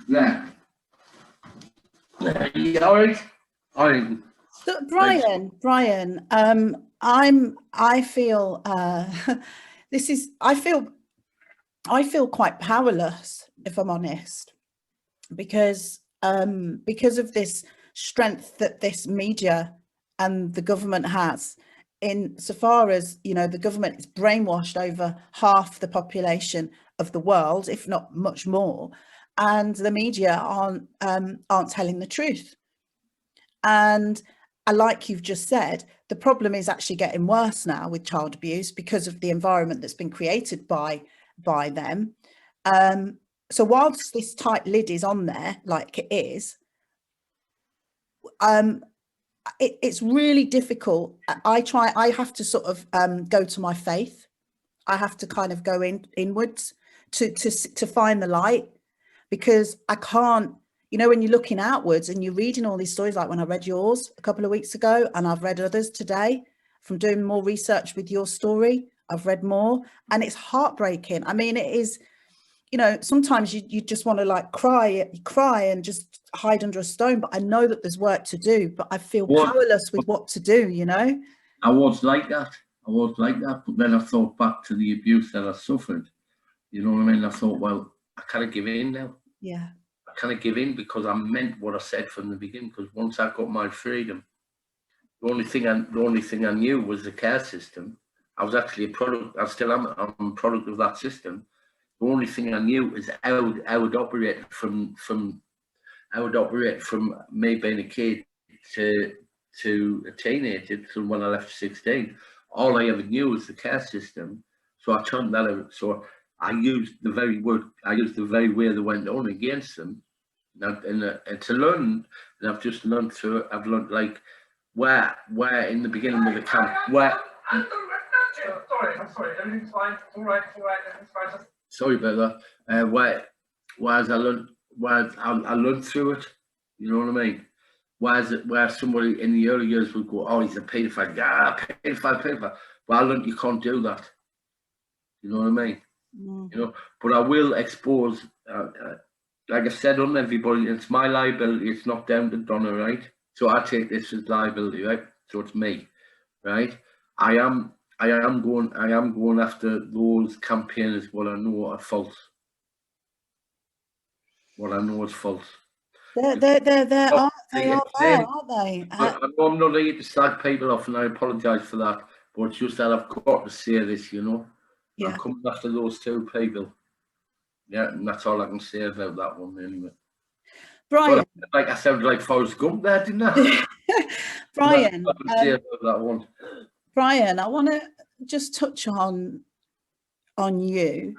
Yeah. You all right? All right. So, Brian, I feel I feel quite powerless, if I'm honest, because of this strength that this media and the government has, in so far as, you know, the government is brainwashed over half the population of the world, if not much more, and the media aren't telling the truth. And like you've just said, the problem is actually getting worse now with child abuse because of the environment that's been created by them. So whilst this tight lid is on there, like it is, it's really difficult. I have to sort of go to my faith. I have to kind of go inwards to find the light, because I can't, you know, when you're looking outwards and you're reading all these stories, like when I read yours a couple of weeks ago, and I've read others today from doing more research with your story, I've read more, and it's heartbreaking. I mean, it is, you know, sometimes you just want to like cry and just hide under a stone, but I know that there's work to do, but I feel powerless with what to do, you know? I was like that. But then I thought back to the abuse that I suffered. You know what I mean? I thought, well, I kind of give in now. Yeah. I kind of give in because I meant what I said from the beginning. Because once I got my freedom, the only thing I knew was the care system. I was actually a product. I still am. I'm a product of that system. The only thing I knew is how it operated from me being a kid to a teenager, to when I left 16. All I ever knew was the care system. So I turned that out. So I used the very way they went on against them. And to learn, and I've just learned through it. I've learned like where in the beginning of the camp, where. Sorry, I'm sorry. Everything's fine. It's all right. Everything's fine. Sorry about that. Whereas I learned through it. You know what I mean? Where somebody in the early years would go, oh, he's a paedophile. Yeah, paedophile. But I learned you can't do that. You know what I mean? Mm. You know, but I will expose. Like I said, on everybody, it's my liability. It's not down to Donna, right? So I take this as liability, right? So it's me, right? I am going after those campaigners. What I know are false. What I know is false. They are there, aren't they? I know I'm not here to slag people off, and I apologise for that. But it's just that I've got to say this, you know. Yeah. I'm coming after those two people. Yeah, and that's all I can say about that one, anyway. Brian, like I sounded like Forrest Gump there, didn't I? Brian, that one. Brian, I want to just touch on you,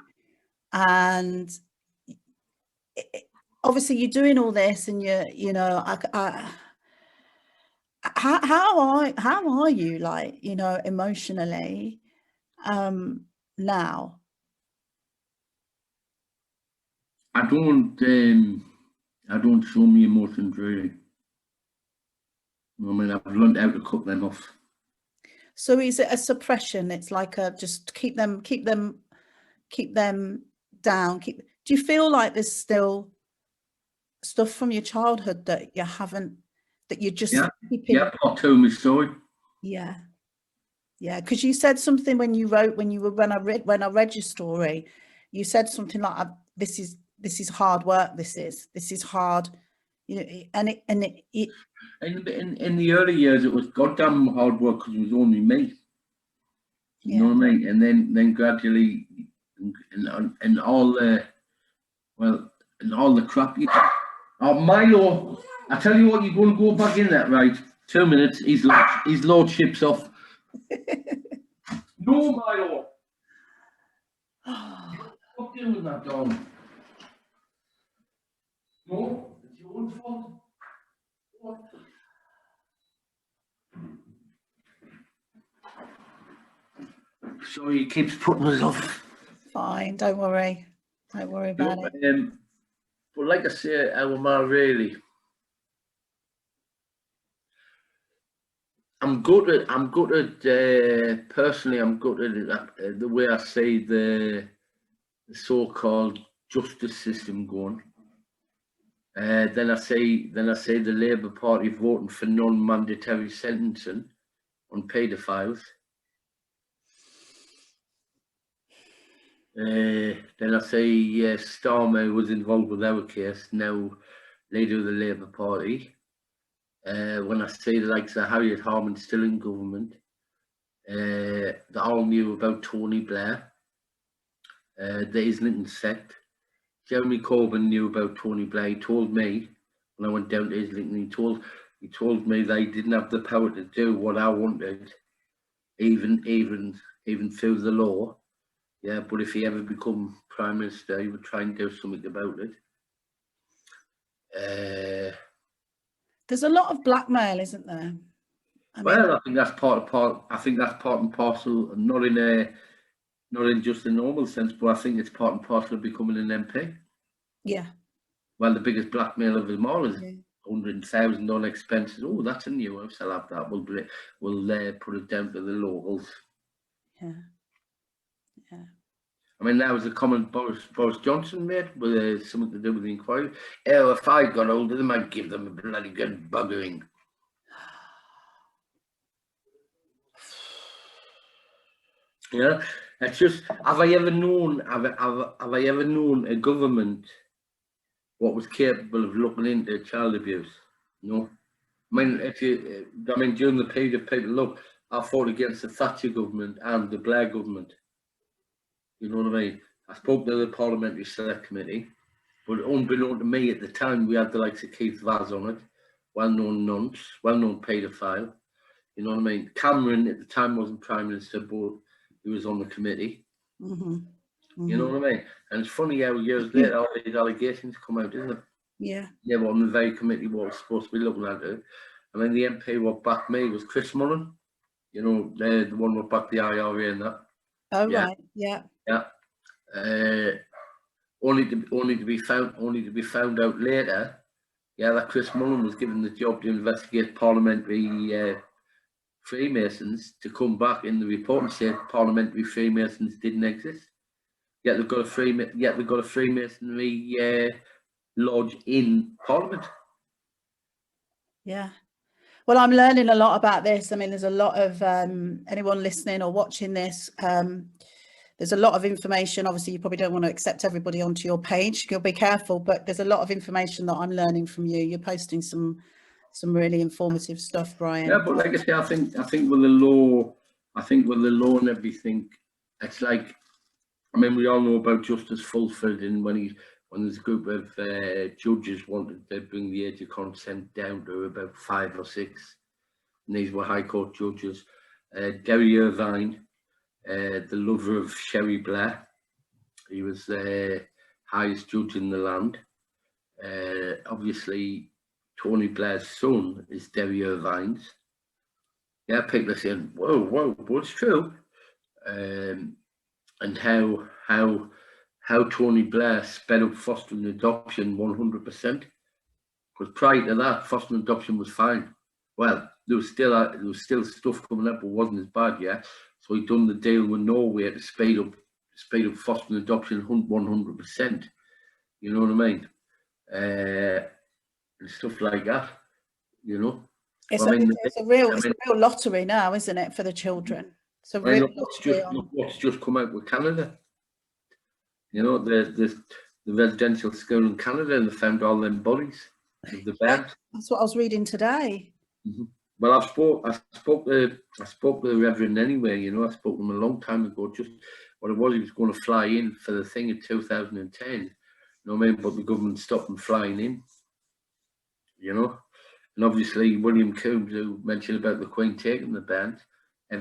and obviously you're doing all this, and you know, how are you, like, you know, emotionally now? I don't show me emotions really. I mean, I've learned how to cut them off. So is it a suppression? It's like a just keep them down. Do you feel like there's still stuff from your childhood that you haven't, that you're just keeping? Yeah, part two of my story. Yeah, because you said something when I read your story, you said something like, this is hard work. This is hard, you know, and it in the early years it was goddamn hard work because it was only me. You know what I mean? And then gradually, and all the crap. Oh, Milo, I tell you what, you're going to go back in that, right? 2 minutes. His lordship's off. No, Milo. Stop doing that, dog. No, it's your own fault. What? Sorry, he keeps putting us off. Fine, don't worry about it. But like I say, how am I really? I'm gutted. Personally, I'm gutted at the way I see the so-called justice system going. Then I see the Labour Party voting for non-mandatory sentencing on paedophiles. Then I see Starmer, who was involved with our case, now leader of the Labour Party. When I see the likes of Harriet Harman still in government, they all knew about Tony Blair, the Islington sect. Jeremy Corbyn knew about Tony Blair. He told me when I went down to Islington, he told me they didn't have the power to do what I wanted, even through the law. Yeah, but if he ever become Prime Minister, he would try and do something about it. There's a lot of blackmail, isn't there? I think that's part and parcel, not in just a normal sense, but I think it's part and parcel of becoming an MP. Yeah. Well, the biggest blackmail of them all is $100,000 on expenses. Oh, that's a new house. I'll have that. We'll put it down to the locals. Yeah. Yeah. I mean, that was a comment Boris Johnson made with something to do with the inquiry. Oh, if I got hold of them, I'd give them a bloody good buggering. Yeah, it's just, have I ever known a government what was capable of looking into child abuse? No. I mean, during the period of people, look, I fought against the Thatcher government and the Blair government. You know what I mean? I spoke to the Parliamentary Select Committee, but unbeknown to me at the time, we had the likes of Keith Vaz on it, well-known nonce, well-known paedophile. You know what I mean? Cameron at the time wasn't Prime Minister, but he was on the committee. Mm-hmm. Mm-hmm. You know what I mean? And it's funny how years later all these allegations come out, isn't it? Yeah. Yeah, well, on the very committee what was supposed to be looking at it. I mean, the MP what backed me was Chris Mullen. You know, the one what backed the IRA and that. Oh, yeah. Right. Yeah. Yeah. Only to be found out later. Yeah, that Chris Mullen was given the job to investigate parliamentary Freemasons, to come back in the report and say parliamentary Freemasons didn't exist. Yet they've got a Freemasonry lodge in Parliament. Yeah. Well, I'm learning a lot about this. I mean, there's a lot of anyone listening or watching this. There's a lot of information. Obviously, you probably don't want to accept everybody onto your page. You'll be careful, but there's a lot of information that I'm learning from you. You're posting some really informative stuff, Brian. Yeah, but like I say, I think with the law, and everything, it's like, I mean, we all know about Justice Fulford, and when there's a group of judges wanted to bring the age of consent down to about 5 or 6, and these were High Court judges. Derry Irvine, the lover of Sherry Blair, he was the highest judge in the land. Obviously, Tony Blair's son is Derry Irvine's. Yeah, people are saying, whoa, but it's true. And how Tony Blair sped up fostering adoption 100%. Because prior to that, fostering adoption was fine. Well, there was still stuff coming up, but wasn't as bad, yeah. So he done the deal with Norway to speed up fostering adoption 100%. You know what I mean? And stuff like that, you know. It's a real lottery now, isn't it, for the children? It's a real lottery. What's just come out with Canada? You know, the residential school in Canada, and they found all them bodies of the beds. That's what I was reading today. Mm-hmm. Well, I spoke to the Reverend anyway. You know, I spoke to him a long time ago. Just what it was, he was going to fly in for the thing in 2010. You know what I mean? But the government stopped him flying in. You know, and obviously William Coombs, who mentioned about the Queen taking the band,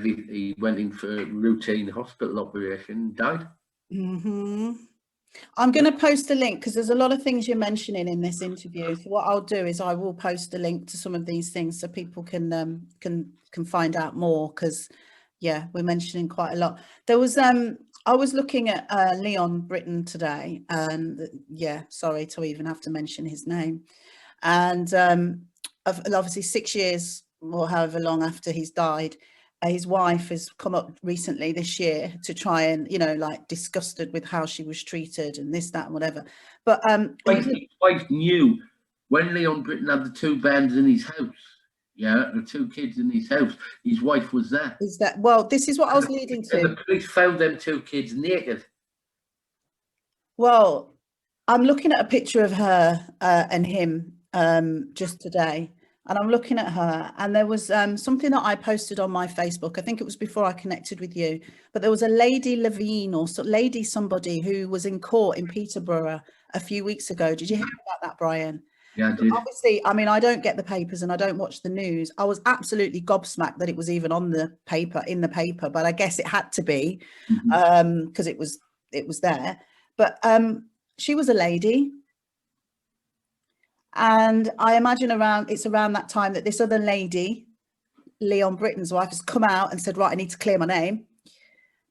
he went in for a routine hospital operation and died. Mm-hmm. I'm going to post a link because there's a lot of things you're mentioning in this interview. So what I'll do is I will post a link to some of these things so people can find out more, because yeah, we're mentioning quite a lot. There was I was looking at Leon Britton today, and yeah, sorry to even have to mention his name. And obviously 6 years or however long after he's died. His wife has come up recently this year to try and, you know, like disgusted with how she was treated and this, that, and whatever. But His wife knew when Leon Britton had the 2 bands in his house. Yeah, the 2 kids in his house. His wife was there. is that, well, this is what I was leading to. And the police found them 2 kids naked. Well, I'm looking at a picture of her and him just today, and I'm looking at her, and there was something that I posted on my Facebook. I think it was before I connected with you, but there was a Lady Levine or lady somebody who was in court in Peterborough a few weeks ago. Did you hear about that, Brian? Yeah, I did. Obviously, I mean, I don't get the papers and I don't watch the news. I was absolutely gobsmacked that it was even on the paper, in the paper, but I guess it had to be because it was there. But she was a lady. And I imagine it's around that time that this other lady, Leon Britton's wife, has come out and said, right, I need to clear my name.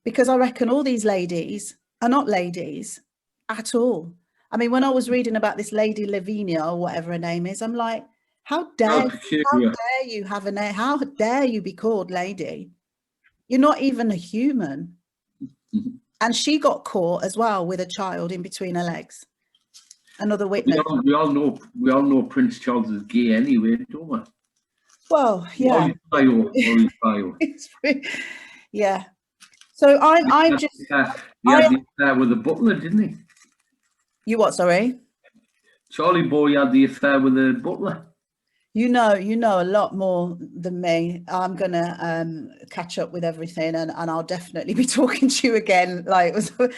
Because I reckon all these ladies are not ladies at all. I mean, when I was reading about this Lady Lavinia or whatever her name is, I'm like, how dare you have a name? How dare you be called lady? You're not even a human. And she got caught as well with a child in between her legs. Another witness. We all know Prince Charles is gay anyway, don't we? Well, yeah. Yeah. So I just. He had the affair with the butler, didn't he? You what? Sorry. Charlie Boy had the affair with the butler. You know a lot more than me. I'm gonna catch up with everything, and I'll definitely be talking to you again. Like it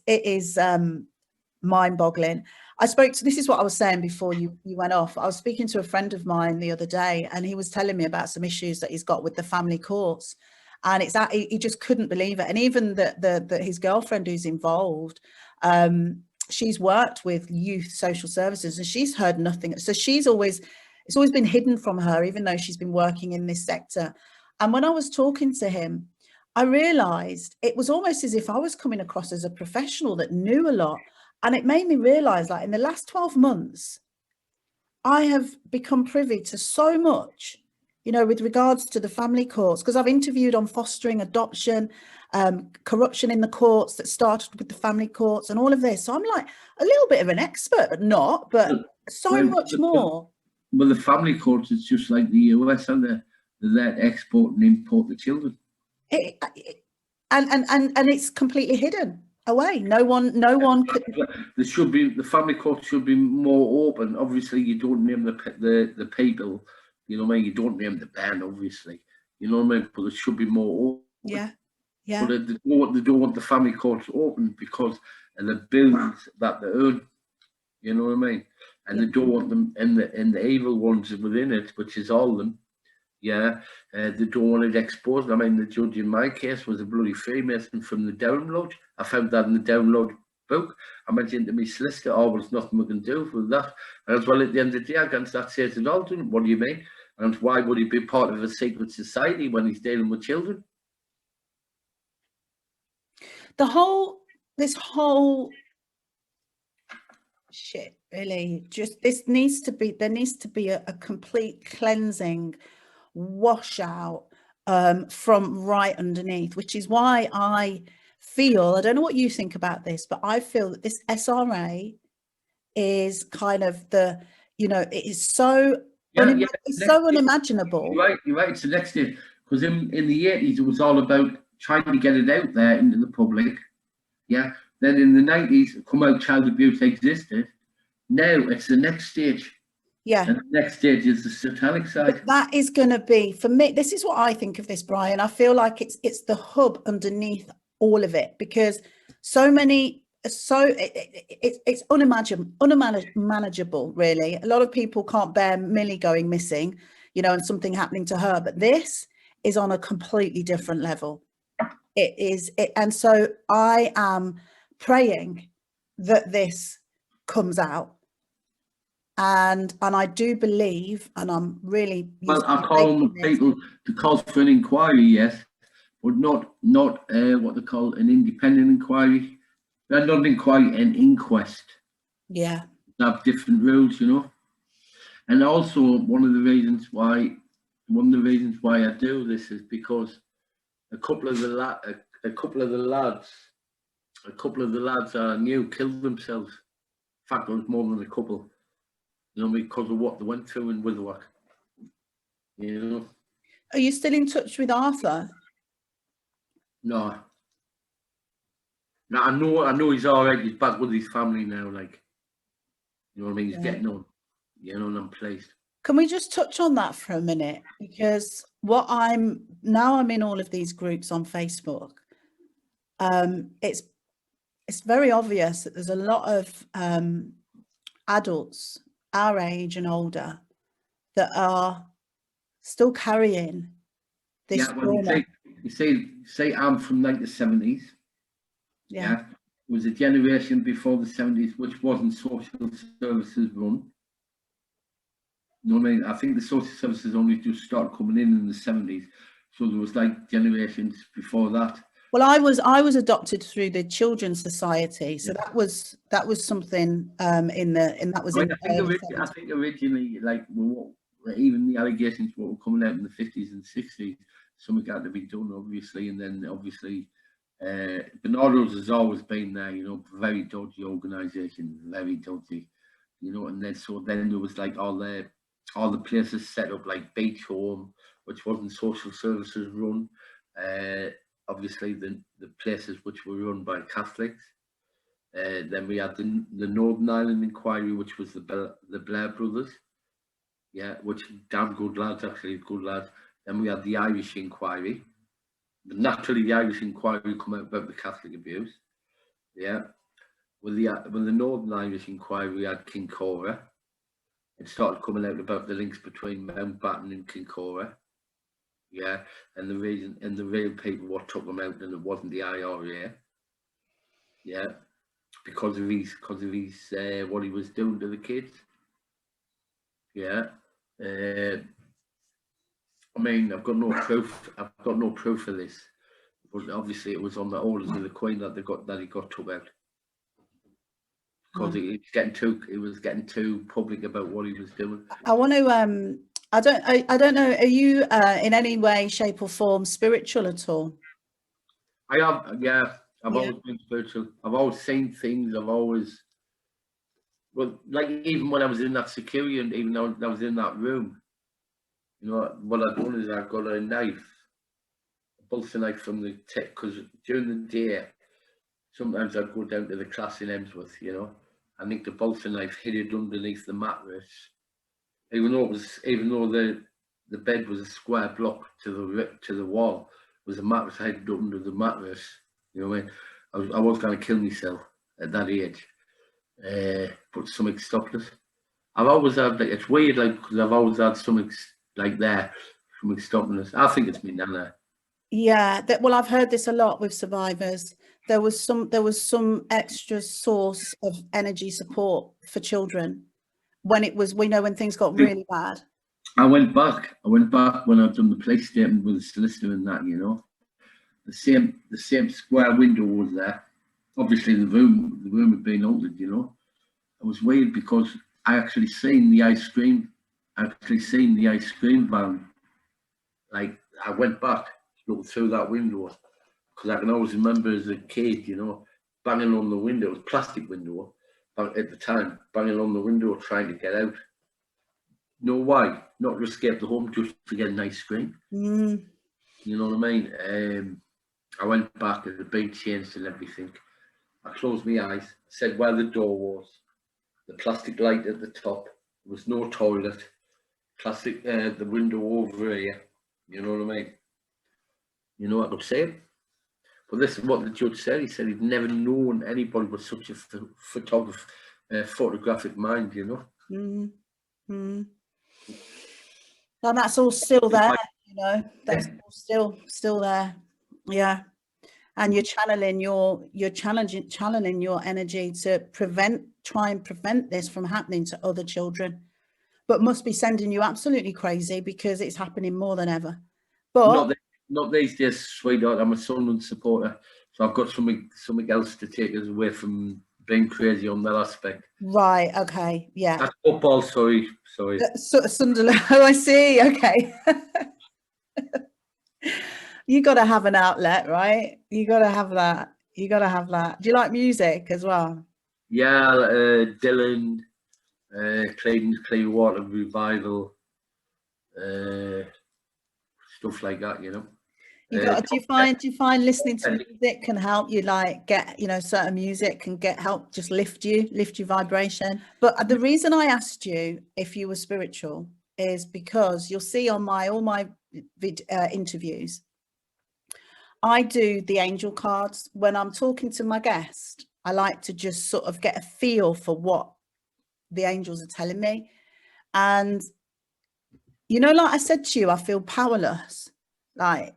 is mind-boggling. This is what I was saying before you went off. I was speaking to a friend of mine the other day, and he was telling me about some issues that he's got with the family courts, and he just couldn't believe it. And even that his girlfriend who's involved, she's worked with youth social services and she's heard nothing. So it's always been hidden from her, even though she's been working in this sector. And when I was talking to him, I realized it was almost as if I was coming across as a professional that knew a lot. And it made me realize, like, in the last 12 months, I have become privy to so much, you know, with regards to the family courts, because I've interviewed on fostering, adoption, corruption in the courts that started with the family courts and all of this. So I'm like a little bit of an expert, but much more. Well, the family courts, it's just like the US, and they're there to export and import the children. And it's completely hidden away. No one could. The family courts should be more open. Obviously, you don't name the people. You know what I mean? You don't name the band, obviously. You know what I mean? But it should be more open. Yeah. But they don't want the family courts open because of the bills that they earn. You know what I mean? And they don't want them and the evil ones within it, which is all of them. Yeah. They don't want it exposed. I mean, the judge in my case was a bloody Freemason from the download. I found that in the download book. I mentioned to my solicitor, there's nothing we can do for that. And as well, at the end of the day, I can't start saying it all to him. What do you mean? And why would he be part of a secret society when he's dealing with children? This whole shit, really, just there needs to be a complete cleansing, washout from right underneath, which is why I feel, I don't know what you think about this, but I feel that this SRA is kind of it is so so unimaginable. You're right. It's the next day, because in the 80s it was all about trying to get it out there into the public. Yeah. Then in the 90s, come out, child abuse existed. Now it's the next stage. Yeah. And the next stage is the satanic side. But that is going to be, for me, this is what I think of this, Brian. I feel like it's the hub underneath all of it, because it's unmanageable, really. A lot of people can't bear Millie going missing, and something happening to her, but this is on a completely different level. And so I am praying that this comes out, and I do believe, and I'm really. Well, I call on the people to call for an inquiry, yes, but not what they call an independent inquiry. Not an inquiry, an inquest. Yeah. They have different rules, And also one of the reasons why I do this is because a couple of the lads I knew killed themselves. In fact, there was more than a couple, you know, because of what they went through in Witherwack. You know. Are you still in touch with Arthur? No. No, I know he's all right. He's back with his family now, like, you know what I mean? He's getting on, you know, and I'm pleased. Can we just touch on that for a minute? Because I'm in all of these groups on Facebook. It's very obvious that there's a lot of adults our age and older that are still carrying this trauma. You say I'm from like the 70s. Yeah. It was a generation before the 70s which wasn't social services run. You know what I mean? I think the social services only just started coming in the 70s. So there was like generations before that. Well, I was adopted through the Children's Society, so that was something I think originally, like, even the allegations what were coming out in the 50s and 60s, something had to be done, obviously, and then obviously Bernardo's has always been there, you know, very dodgy organisation, very dodgy, you know, and then there was like all the places set up like Beach Home, which wasn't social services run. Obviously the places which were run by Catholics. Then we had the Northern Ireland Inquiry, which was the Blair brothers, yeah, which damn good lads, actually, good lads. Then we had the Irish Inquiry. But naturally, the Irish Inquiry come out about the Catholic abuse, yeah. With the Northern Irish Inquiry, we had Kincora. It started coming out about the links between Mountbatten and Kincora. Yeah, and the real people what took them out, and it wasn't the IRA. Yeah, because of his what he was doing to the kids. Yeah, I mean, I've got no proof. I've got no proof of this, but obviously it was on the orders of the Queen that he got took out because it was getting too public about what he was doing. I want to. I don't know. Are you in any way, shape, or form spiritual at all? I have, yeah. I've always been spiritual. I've always seen things. Well, like even when I was in that security, and even though I was in that room, you know, what I've done is I've got a knife, a Bolster knife from the tech, because during the day, sometimes I'd go down to the class in Emsworth, you know. I think the Bolster knife hid it underneath the mattress. Even though the bed was a square block to the wall, was a mattress hidden under the mattress. You know what I mean? I was going to kill myself at that age, but something stopped us. I've always had, like, it's weird, like, because I've always had something like that, something stopping us. I think it's me nana. Yeah, well, I've heard this a lot with survivors. There was some extra source of energy support for children when when things got really bad. I went back when I'd done the police statement with the solicitor and that, you know. The same square window was there. Obviously the room had been altered, you know. It was weird because I actually seen the ice cream van. Like, I went back, looked through that window, because I can always remember as a kid, you know, banging on the window. It was a plastic window at the time, banging on the window trying to get out. No, why? Not to escape the home, just to get an ice cream. You know what I mean? I went back, it had been changed and everything. I closed my eyes, said where the door was, the plastic light at the top, there was no toilet, plastic, the window over here. You know what I mean? You know what I'm saying? But this is what the judge said. He said he'd never known anybody with such a photographic mind, you know? And that's all still there, you know, that's all still there. Yeah. And you're channeling your energy to try and prevent this from happening to other children, but must be sending you absolutely crazy because it's happening more than ever. But not these days, sweetheart. I'm a Sunderland supporter, so I've got something else to take us away from being crazy on that aspect. Right. Okay. Yeah. That's football. Sorry. Sunderland. Oh, I see. Okay. You got to have an outlet, right? You got to have that. You got to have that. Do you like music as well? Yeah, Dylan, Clayton's Clearwater Revival, stuff like that, you know. Do you find listening to music can help you, like, get, you know, certain music can help just lift your vibration? But the reason I asked you if you were spiritual is because you'll see on all my interviews, I do the angel cards. When I'm talking to my guest, I like to just sort of get a feel for what the angels are telling me. And, you know, like I said to you, I feel powerless. Like,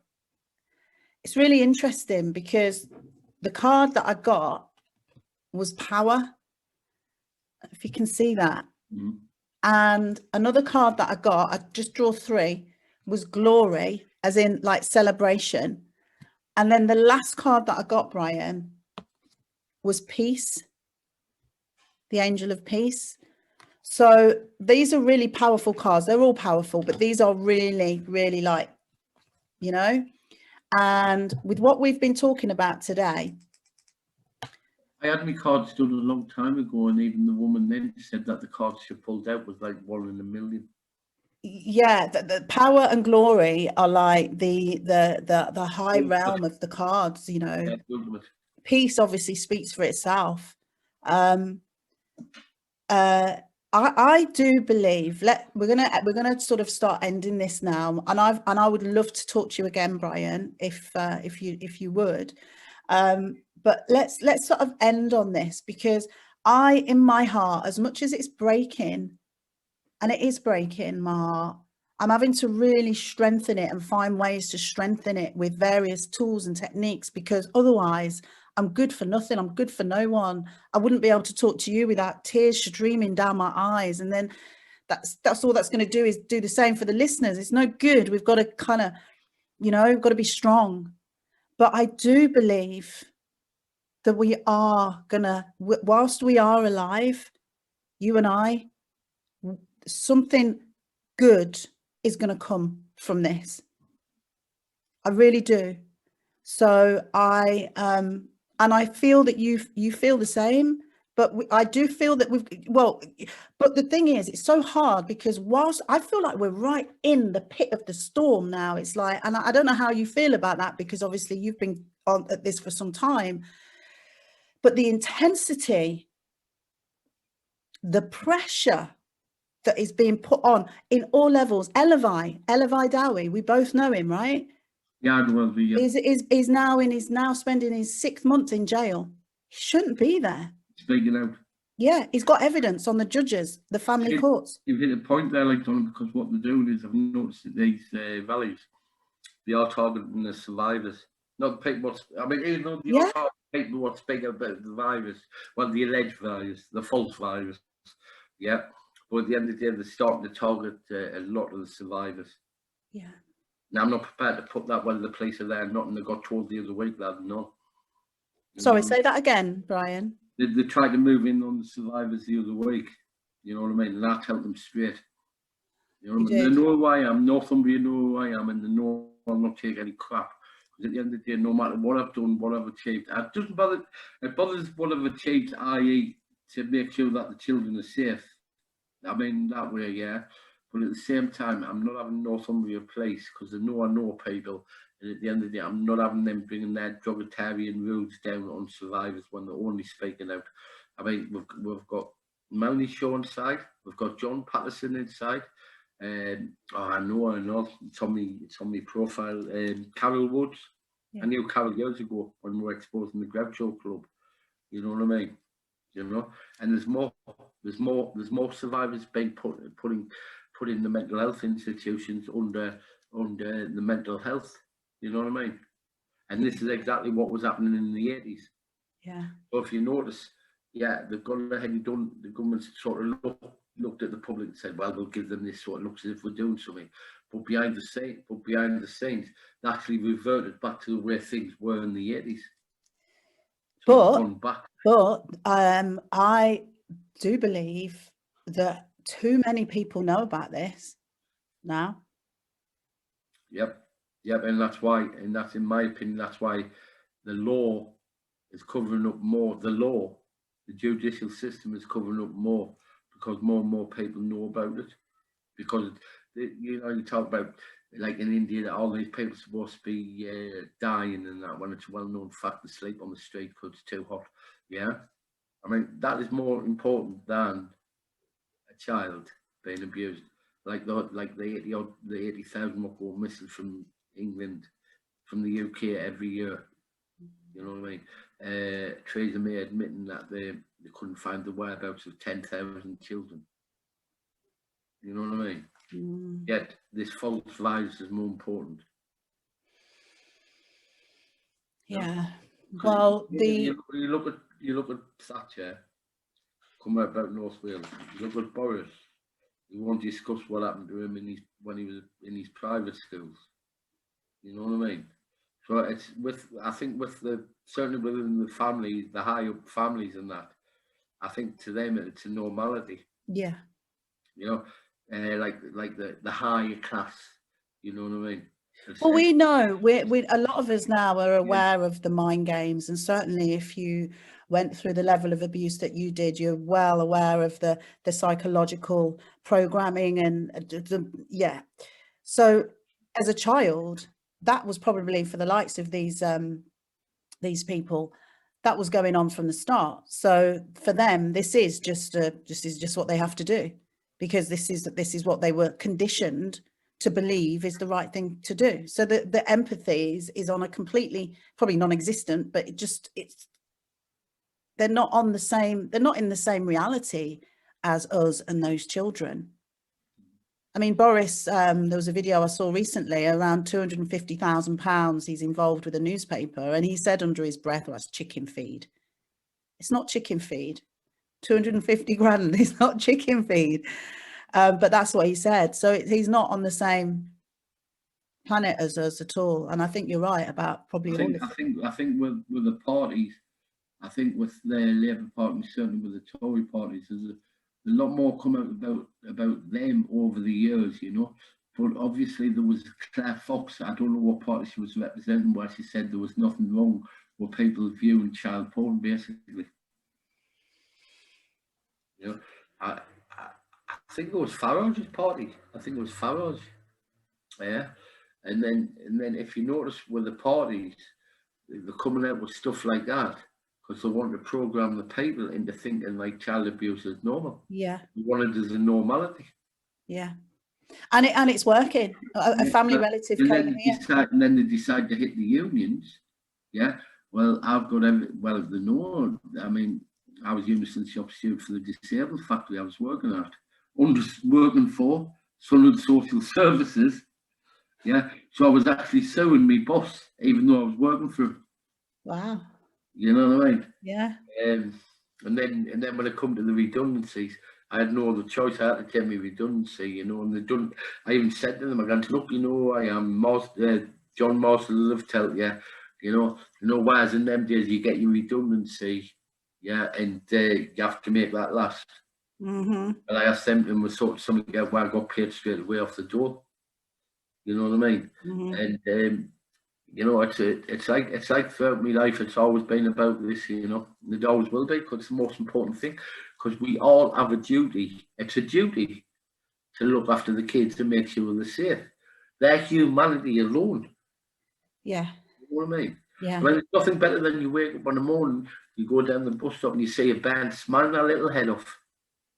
it's really interesting because the card that I got was power, if you can see that. Mm-hmm. And another card that I got, I just draw 3, was glory, as in like celebration. And then the last card that I got, Brian, was peace, the angel of peace. So these are really powerful cards. They're all powerful, but these are really, really, like, you know, and with what we've been talking about today. I had my cards done a long time ago, and even the woman then said that the cards she pulled out was like 1 in a million. Yeah, the power and glory are like the high realm of the cards, you know. Yeah, peace obviously speaks for itself. I do believe we're gonna sort of start ending this now, and I would love to talk to you again, Brian, if you would. But let's sort of end on this, because in my heart, as much as it's breaking, and it is breaking my heart, I'm having to really strengthen it and find ways to strengthen it with various tools and techniques, because otherwise I'm good for nothing. I'm good for no one. I wouldn't be able to talk to you without tears streaming down my eyes. And then that's all that's going to do is do the same for the listeners. It's no good. We've got to kind of, you know, got to be strong. But I do believe that we are gonna, whilst we are alive, you and I, something good is going to come from this. I really do. So and I feel that you feel the same, but I do feel that but the thing is, it's so hard, because whilst I feel like we're right in the pit of the storm now, it's like, and I don't know how you feel about that, because obviously you've been at this for some time, but the intensity, the pressure that is being put on in all levels. Elevi Dowie, we both know him, right? Yeah, Is now spending his 6 months in jail. He shouldn't be there. Speaking out. Yeah, he's got evidence on the judges, the family courts. You've hit a point there, like, Don, because what they're doing is, I've noticed that these values, they are targeting the survivors, not the people. I mean, even though they are targeting people what speak about the virus, well, the alleged virus, the false virus, yeah. But at the end of the day, they're starting to target a lot of the survivors. Yeah. Now, I'm not prepared to put that whether the police are there or not, and they got told the other week that no. Sorry, say that again, Brian. They tried to move in on the survivors the other week. You know what I mean? And I tell them straight. You know what I mean? They know who I am. Northumbria know who I am, and they know I'll not take any crap. Because at the end of the day, no matter what I've done, what I've achieved, it doesn't bother. It bothers what I've achieved, i.e., to make sure that the children are safe. I mean, that way, yeah. But at the same time, I'm not having Northumbria Police, because they know I know people. And at the end of the day, I'm not having them bringing their drogatarian rules down on survivors when they're only speaking out. I mean, we've got Melanie Shaw inside. We've got John Patterson inside. I know. It's on my profile. Carol Woods. Yeah. I knew Carol years ago when we were exposing the Groucho Club. You know what I mean? You know, and there's more survivors being put in the mental health institutions under the mental health. You know what I mean? And this is exactly what was happening in the 80s. Yeah. So if you notice, yeah, they've gone ahead and done. The government's sort of looked at the public and said, well, we'll give them this sort of looks as if we're doing something. But behind the scenes, they actually reverted back to the way things were in the 80s. gone back. But I do believe that too many people know about this now. Yep, and that's why, and that's, in my opinion, that's why the law is covering up more. The judicial system is covering up more, because more and more people know about it. Because you know, you talk about, like in India, that all these people are supposed to be dying and that, when it's a well-known fact to sleep on the street because it's too hot. Yeah, I mean, that is more important than a child being abused. Like the 80,000 will go missing from England, from the UK every year. You know what I mean? Theresa May admitting that they couldn't find the whereabouts of 10,000 children. You know what I mean? Yet this false virus is more important. Yeah. Well, you look at Thatcher, come out about North Wales. You look at Boris. You won't discuss what happened to him when he was in his private schools. You know what I mean? So it's I think certainly within the family, the high up families and that, I think to them it's a normality. Yeah. You know, like the higher class. You know what I mean? Well, we know we a lot of us now are aware of the mind games, and certainly if you went through the level of abuse that you did, you're well aware of the psychological programming and yeah. So as a child, that was probably for the likes of these people, that was going on from the start. So for them, this is just what they have to do, because this is what they were conditioned to believe is the right thing to do. So the empathy is on a completely, probably non-existent, but they're not in the same reality as us and those children. I mean, Boris, there was a video I saw recently, around £250,000 he's involved with a newspaper, and he said under his breath, well, that's chicken feed. It's not chicken feed. 250 grand is not chicken feed. But that's what he said. So he's not on the same planet as us at all. And I think you're right about probably I think with the parties, I think with the Labour Party, certainly with the Tory parties, there's a lot more come out about them over the years, you know. But obviously there was Claire Fox, I don't know what party she was representing, where she said there was nothing wrong with people viewing child porn, basically. You know, I think it was Farage's party. I think it was Farage. Yeah. And then if you notice with the parties, they're coming out with stuff like that because they want to program the people into thinking like child abuse is normal. Yeah. They want it as a normality. Yeah. And it's working. A family relative came here. And then they decide to hit the unions. Yeah. Well, I've got they know. I mean, I was unison shop steward for the disabled factory I was working at. Working for Sunderland Social Services. Yeah. So I was actually suing my boss, even though I was working for him. Wow. You know what I mean? Yeah. And then when it come to the redundancies, I had no other choice. I had to take my redundancy, you know, and they done. I even said to them, I went, look, you know, I am John Marshall of Tell you know, whereas in them days you get your redundancy, yeah, and you have to make that last. Mm-hmm. And I asked them, and was sort of something where I got paid straight away off the door. You know what I mean? Mm-hmm. And you know, it's like throughout my life, it's always been about this, you know, and it always will be, because it's the most important thing, because we all have a duty. It's a duty to look after the kids and make sure they're safe. Their humanity alone. Yeah. You know what I mean? Yeah. I mean, there's nothing better than you wake up in the morning, you go down the bus stop and you see a band smiling their little head off.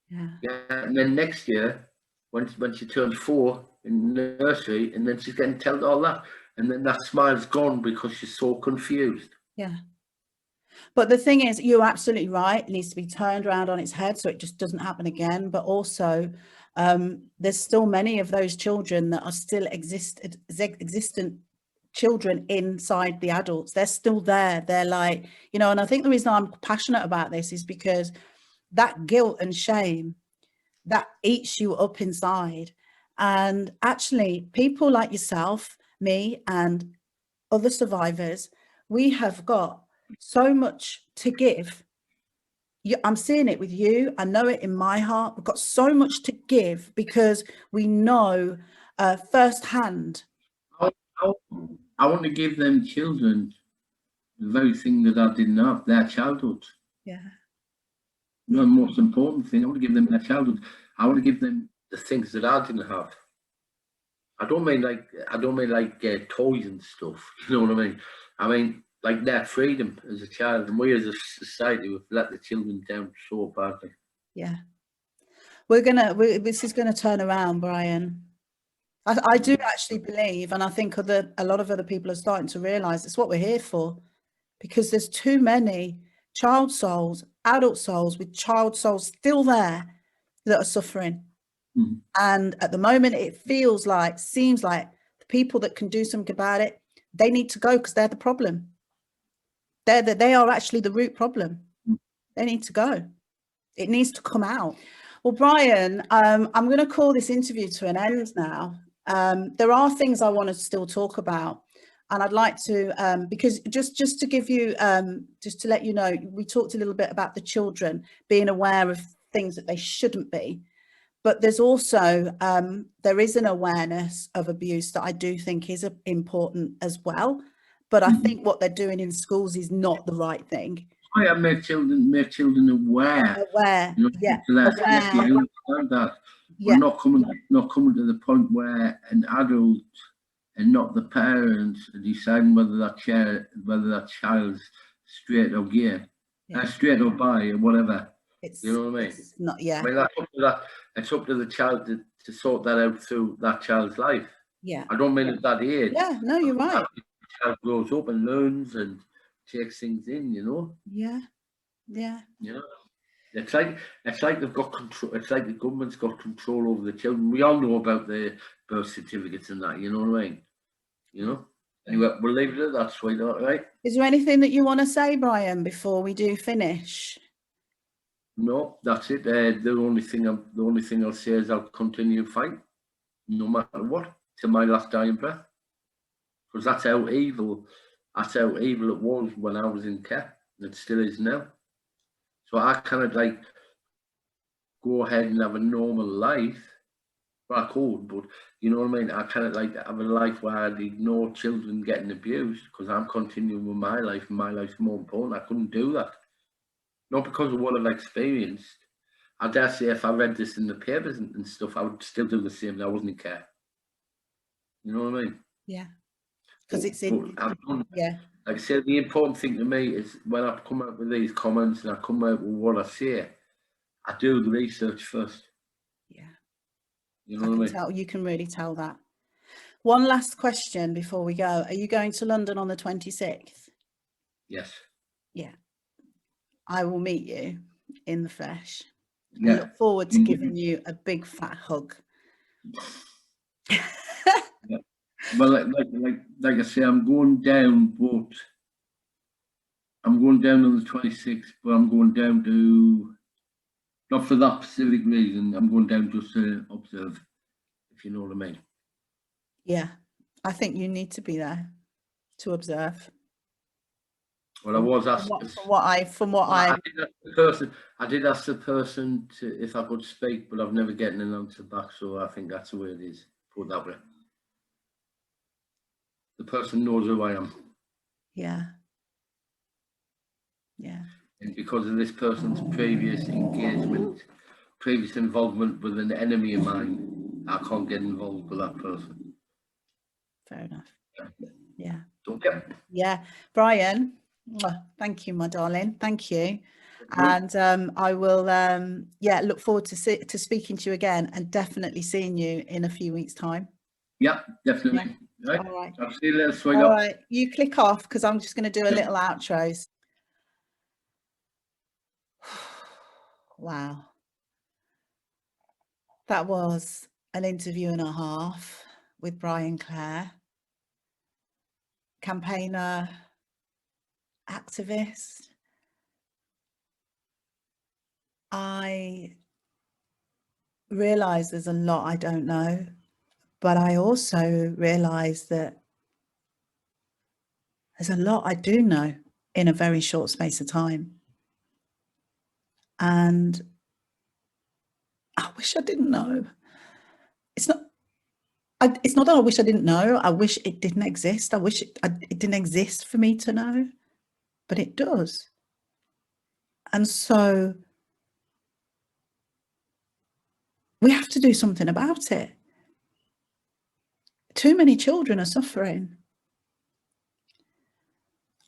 Yeah. Yeah. And then next year, when she turns 4 in the nursery, and then she's getting told all that. And then that smile's gone because she's so confused. Yeah. But the thing is, you're absolutely right. It needs to be turned around on its head so it just doesn't happen again. But also, there's still many of those children that are still existent children inside the adults. They're still there. They're like, you know, and I think the reason I'm passionate about this is because that guilt and shame, that eats you up inside. And actually, people like yourself, me, and other survivors, we have got so much to give. I'm seeing it with you. I know it in my heart. We've got so much to give because we know firsthand. I want to give them children the very thing that I didn't have, their childhood. Yeah. The most important thing, I want to give them their childhood. I want to give them the things that I didn't have. I don't mean like toys and stuff. You know what I mean? I mean like their freedom as a child, and we as a society have let the children down so badly. Yeah. This is gonna turn around, Brian. I do actually believe, and I think a lot of other people are starting to realise it's what we're here for, because there's too many child souls, adult souls with child souls still there that are suffering. Mm-hmm. And at the moment, it seems like the people that can do something about it, they need to go because they're the problem. They are actually the root problem. Mm-hmm. They need to go. It needs to come out. Well, Brian, I'm going to call this interview to an end now. There are things I want to still talk about, and I'd like to, because just to give you, just to let you know, we talked a little bit about the children being aware of things that they shouldn't be, but there's also, there is an awareness of abuse that I do think is important as well. But I think what they're doing in schools is not the right thing. I have make children aware. Aware, you know, yeah. Aware. You understand that. Yeah. We're not coming to the point where an adult and not the parents are deciding whether that child's straight or gay, straight or bi or whatever. You know what I mean? It's not, yeah. I mean, that's up to that. It's up to the child to sort that out through that child's life. Yeah. I don't mean at that age. Yeah, no, you're right. The child grows up and learns and takes things in, you know. Yeah. Yeah. You know, it's like they've got control. It's like the government's got control over the children. We all know about the birth certificates and that. You know what I mean? You know. Anyway, we'll leave it at that, sweetheart. Right? Is there anything that you want to say, Brian, before we do finish? No, that's it. The only thing I'll say is I'll continue to fight, no matter what, till my last dying breath. Because that's how evil it was when I was in care. It still is now. So I kind of like go ahead and have a normal life. Well, I could, but you know what I mean? I kind of like have a life where I'd ignore children getting abused because I'm continuing with my life and my life's more important. I couldn't do that. Not because of what I've experienced. I dare say if I read this in the papers and stuff, I would still do the same. I wasn't in care. You know what I mean? Yeah. Because it's in, yeah. Like I said, the important thing to me is when I come out with these comments and I come out with what I say, I do the research first. Yeah. You know what I mean? You can really tell that. One last question before we go. Are you going to London on the 26th? Yes. Yeah. I will meet you in the flesh. Yeah. I look forward to giving you a big fat hug. Yeah. Well, like I say, I'm going down, but I'm going down on the 26th, but I'm going down to, not for that specific reason, I'm going down just to observe, if you know what I mean. Yeah, I think you need to be there to observe. Well, I was asked. I did ask the person if I could speak, but I've never gotten an answer back. So I think that's the way it is. Put it that way. The person knows who I am. Yeah. Yeah. And because of this person's previous engagement, previous involvement with an enemy of mine, I can't get involved with that person. Fair enough. Yeah. Don't get it. Yeah, Brian. Thank you, my darling. Thank you. And I will, look forward to speaking to you again and definitely seeing you in a few weeks' time. Yeah, definitely. Yeah. Right. All right. I'll see you later, sweetheart. All right. You click off because I'm just going to do a little outros. Wow. That was an interview and a half with Brian Clare, campaigner, activist. I realize there's a lot I don't know, but I also realize that there's a lot I do know. in a very short space of time. And I wish I didn't know. It's not that I wish I didn't know. I wish it didn't exist. I wish it didn't exist for me to know, but it does. And so we have to do something about it. Too many children are suffering.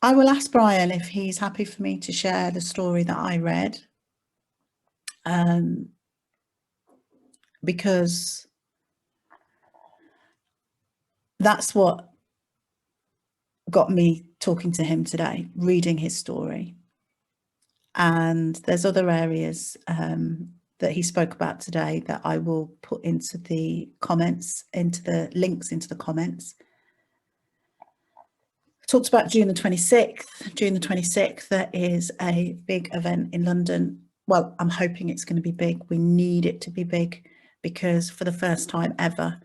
I will ask Brian if he's happy for me to share the story that I read, because that's what got me talking to him today, reading his story. And there's other areas that he spoke about today that I will put into the comments, into the links into the comments. Talked about June the 26th. June the 26th, there is a big event in London. Well, I'm hoping it's going to be big. We need it to be big, because for the first time ever,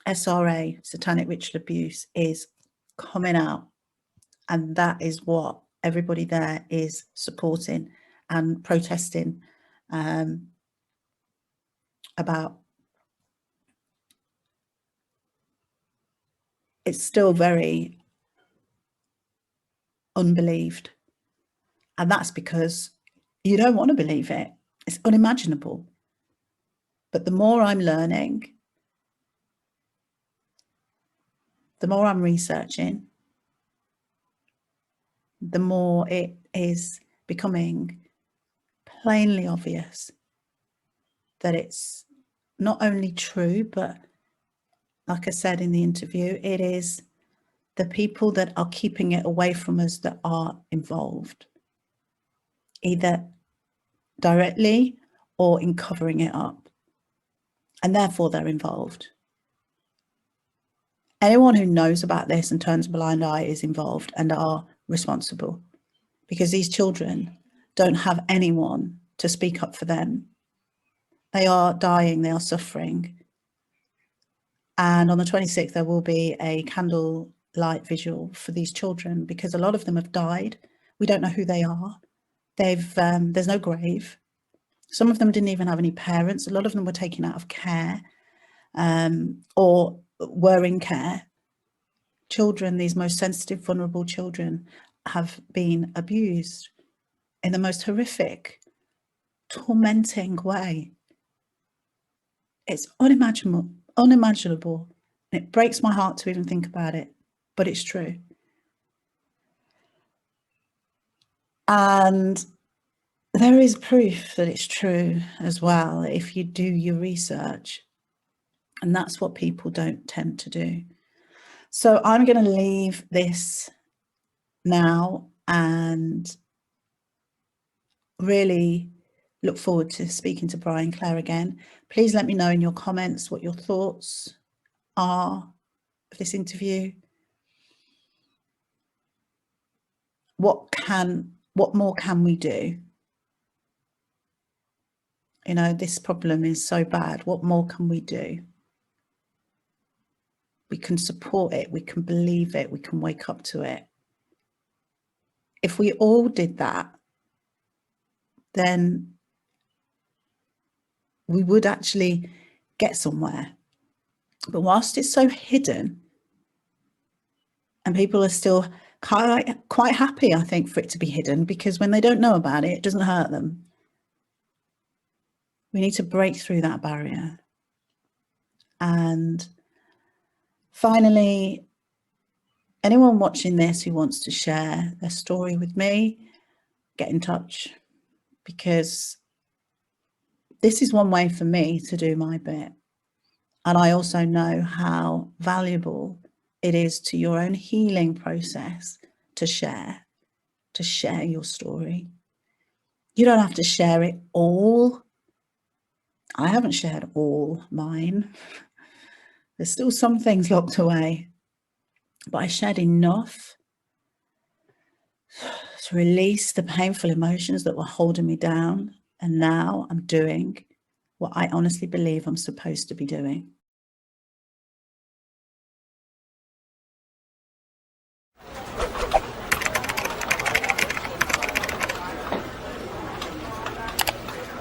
SRA, Satanic Ritual Abuse, is coming out. And that is what everybody there is supporting and protesting about. It's still very unbelieved. And that's because you don't want to believe it. It's unimaginable. But the more I'm learning, the more I'm researching, the more it is becoming plainly obvious that it's not only true, but like I said in the interview, it is the people that are keeping it away from us that are involved, either directly or in covering it up, and therefore they're involved. Anyone who knows about this and turns a blind eye is involved and are responsible, because these children don't have anyone to speak up for them. They are dying, they are suffering. And on the 26th, there will be a candlelight vigil for these children, because a lot of them have died. We don't know who they are. There's no grave. Some of them didn't even have any parents. A lot of them were taken out of care or were in care. Children, these most sensitive, vulnerable children, have been abused in the most horrific, tormenting way. It's unimaginable. And it breaks my heart to even think about it, but it's true. And there is proof that it's true as well if you do your research. And that's what people don't tend to do. So I'm going to leave this now and really look forward to speaking to Brian Clare again. Please let me know in your comments what your thoughts are of this interview. What more can we do? You know, this problem is so bad. What more can we do? We can support it. We can believe it. We can wake up to it. If we all did that, then we would actually get somewhere. But whilst it's so hidden, and people are still quite happy, I think, for it to be hidden, because when they don't know about it, it doesn't hurt them. We need to break through that barrier. And finally, anyone watching this who wants to share their story with me, get in touch, because this is one way for me to do my bit. And I also know how valuable it is to your own healing process to share your story. You don't have to share it all. I haven't shared all mine. There's still some things locked away, but I shared enough to release the painful emotions that were holding me down. And now I'm doing what I honestly believe I'm supposed to be doing.